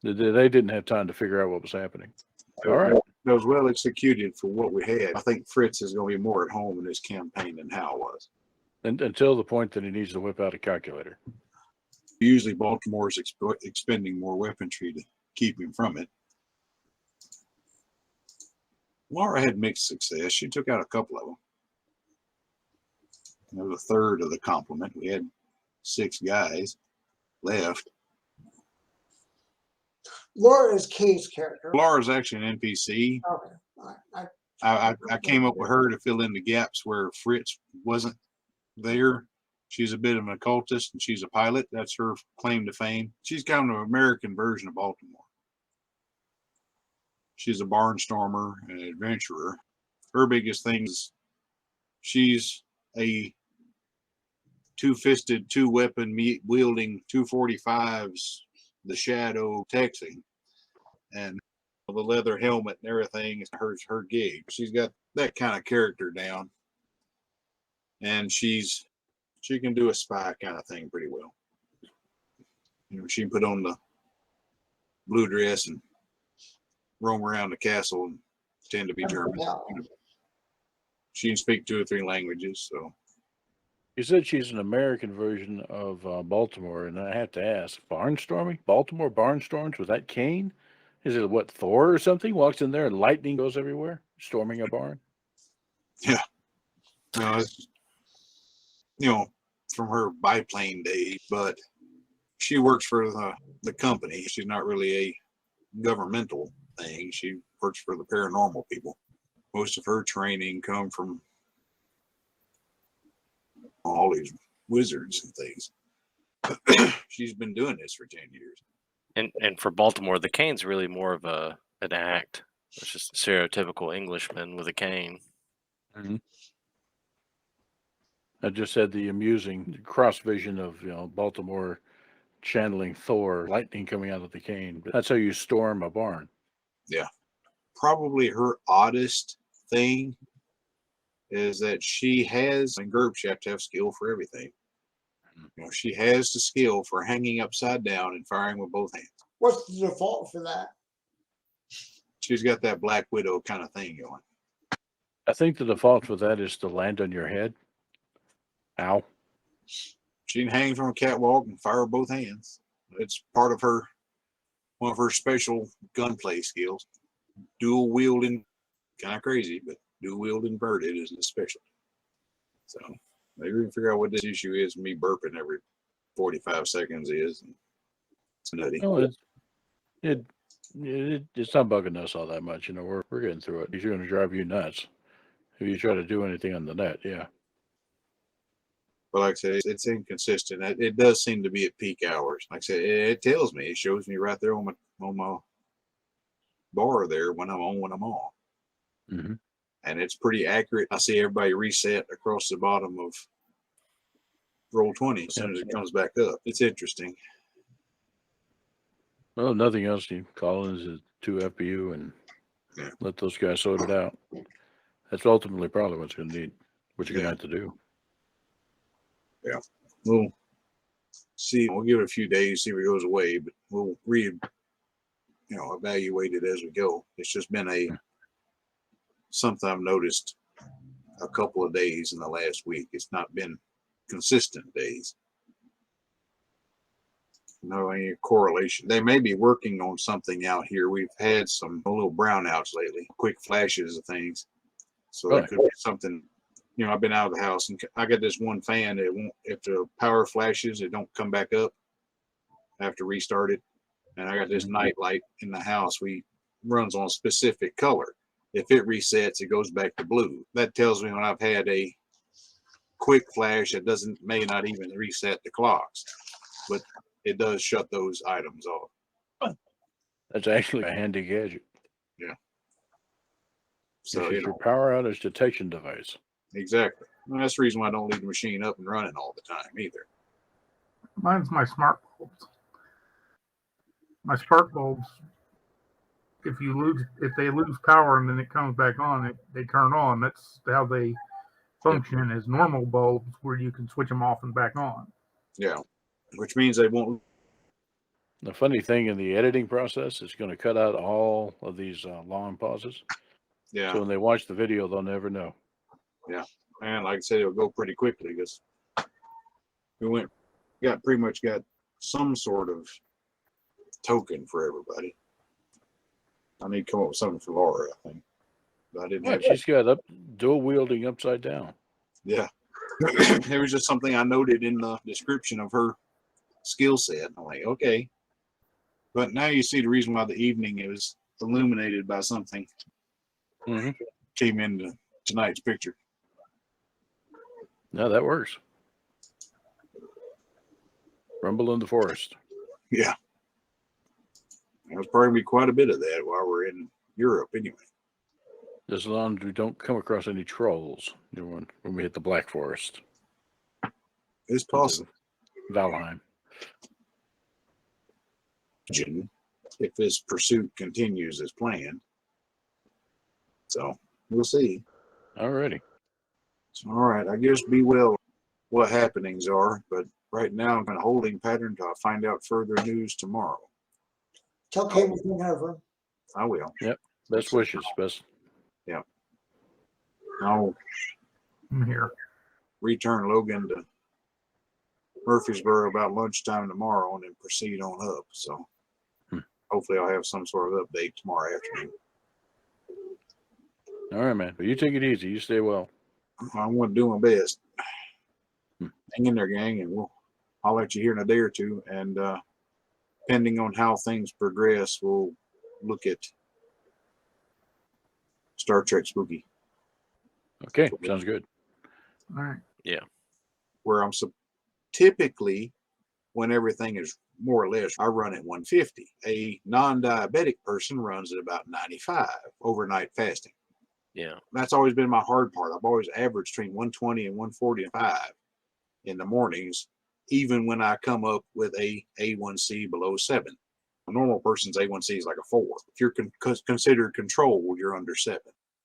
They didn't have time to figure out what was happening. All right. That was well executed for what we had. I think Fritz is going to be more at home in this campaign than Hal was. And until the point that he needs to whip out a calculator. Usually Baltimore's expending more weaponry to keep him from it. Laura had mixed success. She took out a couple of them. That was a third of the complement. We had 6 guys left. Laura is Kay's character. Laura's actually an NPC. Okay. All right. I came up with her to fill in the gaps where Fritz wasn't there. She's a bit of an occultist, and she's a pilot. That's her claim to fame. She's kind of an American version of Baltimore. She's a barnstormer and an adventurer. Her biggest thing is she's a two-fisted, two-weapon wielding 245s, the Shadow Texan, and the leather helmet and everything is her gig. She's got that kind of character down, and she can do a spy kind of thing pretty well. She can put on the blue dress and roam around the castle and pretend to be German. She can speak 2 or 3 languages. So You said she's an American version of Baltimore, and I have to ask, barnstorming? Baltimore barnstorms with that cane? Is it what, Thor or something? Walks in there and lightning goes everywhere, storming a barn? yeah, no, it's, from her biplane days, but she works for the company. She's not really a governmental thing. She works for the paranormal people. Most of her training come from all these wizards and things. She's been doing this for 10 years. And for Baltimore, the cane's really more of an act. It's just a stereotypical Englishman with a cane. Mm-hmm. I just had the amusing cross vision of Baltimore channeling Thor, lightning coming out of the cane. But that's how you storm a barn. Yeah. Probably her oddest thing is that she has, in GURPS, you have to have skill for everything. She has the skill for hanging upside down and firing with both hands. What's the default for that? She's got that Black Widow kind of thing going. I think the default for that is to land on your head. Ow. She can hang from a catwalk and fire with both hands. It's part of one of her special gunplay skills. Dual wielding, kind of crazy, but dual wield inverted is a specialty. So maybe we can figure out what this issue is. Me burping every 45 seconds is. It's nutty. Oh, it's not bugging us all that much. We're getting through it. It's going to drive you nuts if you try to do anything on the net. Yeah. But like I said, it's inconsistent. It does seem to be at peak hours. Like I said, it tells me, it shows me right there on on my bar there when I'm on, when I'm off. Mm-hmm. And it's pretty accurate. I see everybody reset across the bottom of roll 20 as soon as it comes back up. It's interesting. Well, if nothing else, you call in as a 2 FPU and Yeah. let those guys sort it out. That's ultimately probably what's going to need, what you're Yeah. going to have to do. We'll see. We'll give it a few days, see if it goes away, but we'll evaluate it as we go. It's just been something I've noticed a couple of days in the last week. It's not been consistent days. No any correlation. They may be working on something out here. We've had some little brownouts lately, quick flashes of things. So Really? it could be something. I've been out of the house and I got this one fan that won't, if the power flashes, it don't come back up. I have to restart it. And I got this night light in the house. We runs on a specific color. If it resets, it goes back to blue. That tells me when I've had a quick flash that may not even reset the clocks, but it does shut those items off. That's actually a handy gadget. So It's your power outage detection device. exactly. Well, that's the reason why I don't leave the machine up and running all the time either. Mine's my smart bulbs. My spark bulbs, if they lose power and then it comes back on, they turn on. That's how they function as normal bulbs, where you can switch them off and back on. Yeah, which means they won't. The funny thing in the editing process is going to cut out all of these long pauses. Yeah, So when they watch the video, they'll never know. and like I said, it'll go pretty quickly because we pretty much got some sort of token for everybody. I need to come up with something for Laura, I think. But I didn't have. She's got dual wielding upside down. Yeah. It was just something I noted in the description of her skill set. I'm like, okay. But now you see the reason why the evening it was illuminated by something Mm-hmm. came into tonight's picture. No, that works. Rumble in the forest. Yeah. There's probably be quite a bit of that while we're in Europe anyway. As long as we don't come across any trolls when we hit the Black Forest. It's possible. Valheim. If this pursuit continues as planned. So we'll see. Alrighty. So, all right. I guess be well what happenings are, but right now I'm in a holding pattern till I find out further news tomorrow. Tell Kate we're thinking of her. I will. Best wishes. Best. I'll I'm here. return Logan to Murfreesboro about lunchtime tomorrow and then proceed on up. So hopefully I'll have some sort of update tomorrow afternoon. All right, man. Well, you take it easy. You stay well. I'm going to do my best. Hang in there, gang, and I'll let you hear in a day or two. And depending on how things progress, we'll look at Star Trek Spooky. Okay, sounds good. All right. Where I'm typically, when everything is more or less, I run at 150. A non-diabetic person runs at about 95 overnight fasting. Yeah. That's always been my hard part. I've always averaged between 120 and 145 in the mornings, even when I come up with a A1C below 7. A normal person's A1C is like a 4. If you're considered controlled, you're under 7.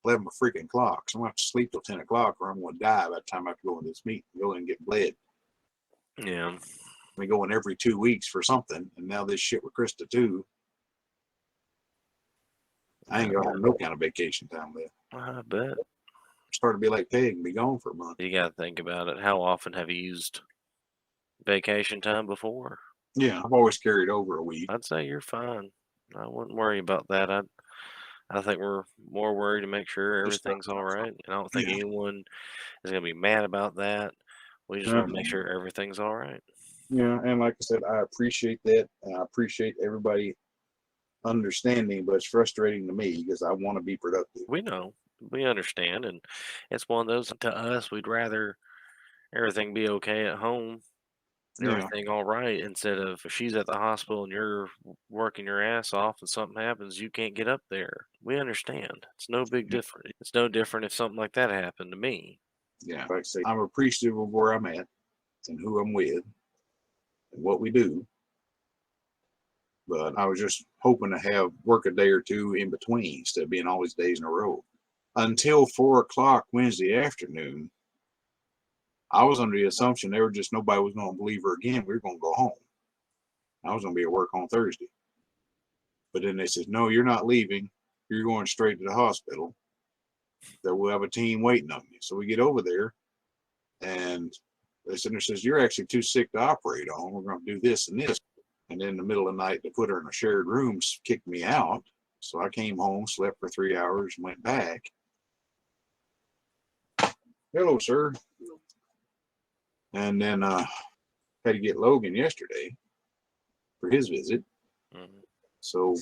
11 freaking clock. So I'm going to have to sleep till 10 o'clock or I'm going to die by the time I have to go in this meeting, go in and get bled. Yeah. We go in every 2 weeks for something. And now this shit with Krista too. I ain't going to have no kind of vacation time left. I bet. Start to be like Peg and be gone for a month. You got to think about it. How often have you used vacation time before? Yeah, I've always carried over a week. I'd say you're fine. I wouldn't worry about that. I think we're more worried to make sure everything's all right. And I don't think anyone is going to be mad about that. We just want to make sure everything's all right. Yeah, and like I said, I appreciate that. And I appreciate everybody understanding, but it's frustrating to me because I want to be productive. We know. We understand. And it's one of those, to us, we'd rather everything be okay at home Yeah. everything all right, instead of if she's at the hospital and you're working your ass off and something happens, you can't get up there. We understand. It's no big Yeah. different. It's no different if something like that happened to me. Yeah. Like I say, I'm appreciative of where I'm at and who I'm with and what we do. But I was just hoping to have work a day or two in between instead of being all these days in a row. Until 4 o'clock Wednesday afternoon, I was under the assumption they were just nobody was going to believe her again. We were going to go home. I was going to be at work on Thursday. But then they said, no, you're not leaving. You're going straight to the hospital. That we'll have a team waiting on you. So we get over there, and the center says, you're actually too sick to operate on. We're going to do this and this. And then in the middle of the night, to put her in a shared room, kicked me out. So I came home, slept for 3 hours, and went back. Hello, sir. And then had to get Logan yesterday for his visit. Mhm. So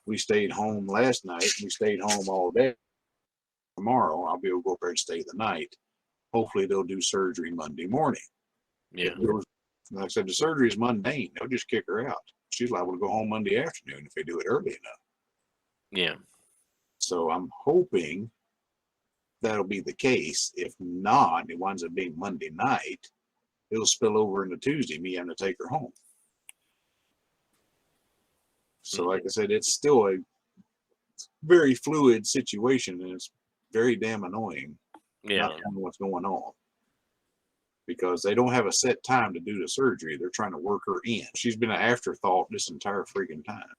we stayed home last night. We stayed home all day. Tomorrow, I'll be able to go up there and stay the night. Hopefully, they'll do surgery Monday morning. Yeah. Like I said, the surgery is mundane. They'll just kick her out. She's liable to go home Monday afternoon if they do it early enough. Yeah. So I'm hoping that'll be the case. If not, it winds up being Monday night. It'll spill over into Tuesday, me having to take her home. So, like I said, it's still a very fluid situation, and it's very damn annoying Yeah. not knowing what's going on. Because they don't have a set time to do the surgery. They're trying to work her in. She's been an afterthought this entire freaking time.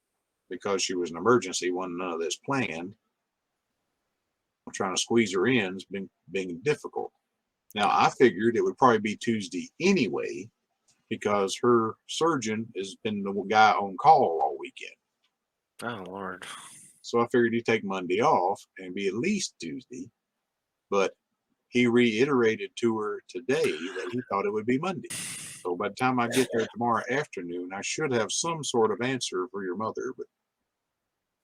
Because she was an emergency, wasn't none of this planned. Trying to squeeze her in has been difficult. Now, I figured it would probably be Tuesday anyway, because her surgeon has been the guy on call all weekend. Oh, Lord. So I figured he'd take Monday off and be at least Tuesday. But he reiterated to her today that he thought it would be Monday. So by the time I get there tomorrow afternoon, I should have some sort of answer for your mother. But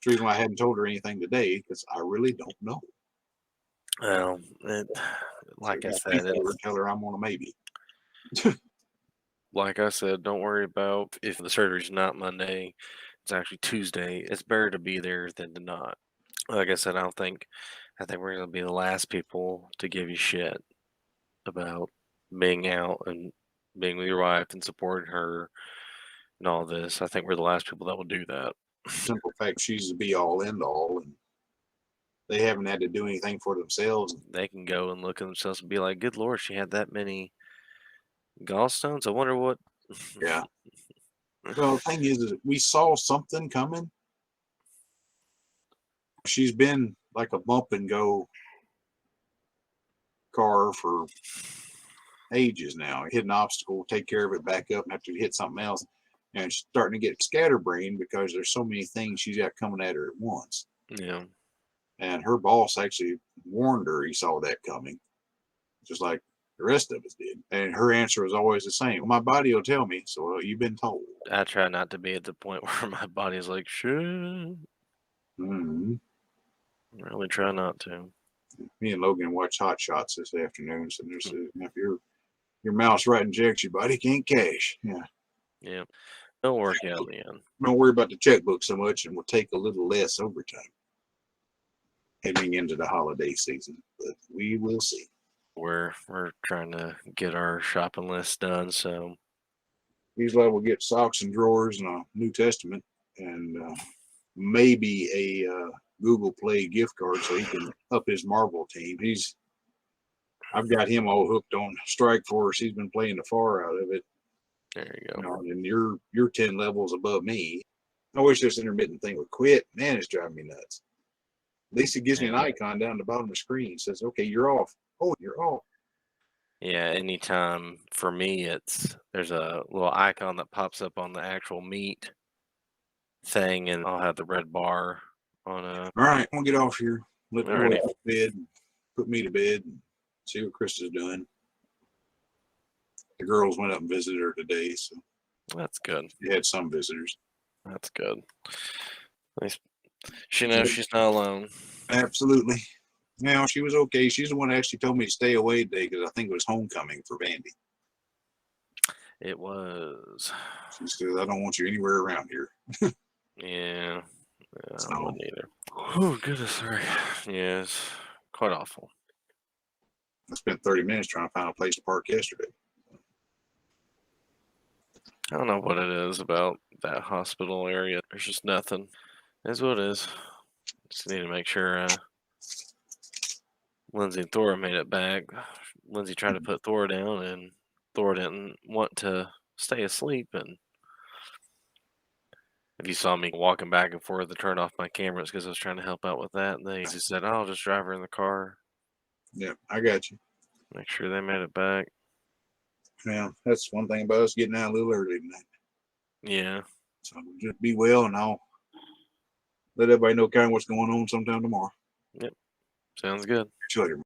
the reason why I hadn't told her anything today, because I really don't know. Well, like I said, Tell her I'm on a maybe. like I said, don't worry about if the surgery's not Monday. It's actually Tuesday. It's better to be there than to not. Like I said, I think we're gonna be the last people to give you shit about being out and being with your wife and supporting her and all this. I think we're the last people that will do that. Simple fact, she's the be all end all, and they haven't had to do anything for themselves. They can go and look at themselves and be like, "Good Lord, she had that many gallstones. I wonder what." Yeah. Well, the thing is we saw something coming. She's been like a bump and go car for ages now. Hit an obstacle, take care of it, back up, and have to hit something else. And she's starting to get scatterbrained because there's so many things she's got coming at her at once. Yeah. And her boss actually warned her he saw that coming, just like the rest of us did. And her answer was always the same. Well, my body will tell me. So, well, you've been told. I try not to be at the point where my body's like, shit. Mm-hmm. I really try not to. Me and Logan watched Hot Shots this afternoon. So there's if your mouse right injects you, buddy, can't cash. Yeah. Yeah. It'll work out in the end. Don't worry about the checkbook so much, and we'll take a little less overtime heading into the holiday season. But we will see. We're trying to get our shopping list done, so Usually we'll get socks and drawers and a New Testament and maybe a Google Play gift card so he can up his Marvel team. I've got him all hooked on Strike Force. He's been playing the far out of it. there you go. And you're 10 levels above me. I wish this intermittent thing would quit. Man, it's driving me nuts. At least it gives me an icon down the bottom of the screen. It says, okay, you're off. Oh, you're off. Yeah, anytime for me, there's a little icon that pops up on the actual meat thing, and I'll have the red bar on a. All right, I'm going to get off here. Let the Alrighty. boy go to bed. Put me to bed and see what Krista's doing. The girls went up and visited her today, so That's good. she had some visitors. That's good. At least she knows she's not alone. Absolutely. Now, she was okay. She's the one that actually told me to stay away today because I think it was homecoming for Vandy. It was. She says, I don't want you anywhere around here. Yeah. I So- wouldn't either. Oh, goodness, sorry. Yeah, it's quite awful. I spent 30 minutes trying to find a place to park yesterday. I don't know what it is about that hospital area. There's just nothing. It's what it is. Just need to make sure Lindsay and Thora made it back. Lindsay tried to put Thora down, and Thora didn't want to stay asleep. And if you saw me walking back and forth to turn off my camera, it's because I was trying to help out with that. And they just said, I'll just drive her in the car. Yeah, I got you. Make sure they made it back. Yeah, that's one thing about us getting out a little early tonight. Yeah. So just be well, and I'll let everybody know kind of what's going on sometime tomorrow. Sounds good. See you later.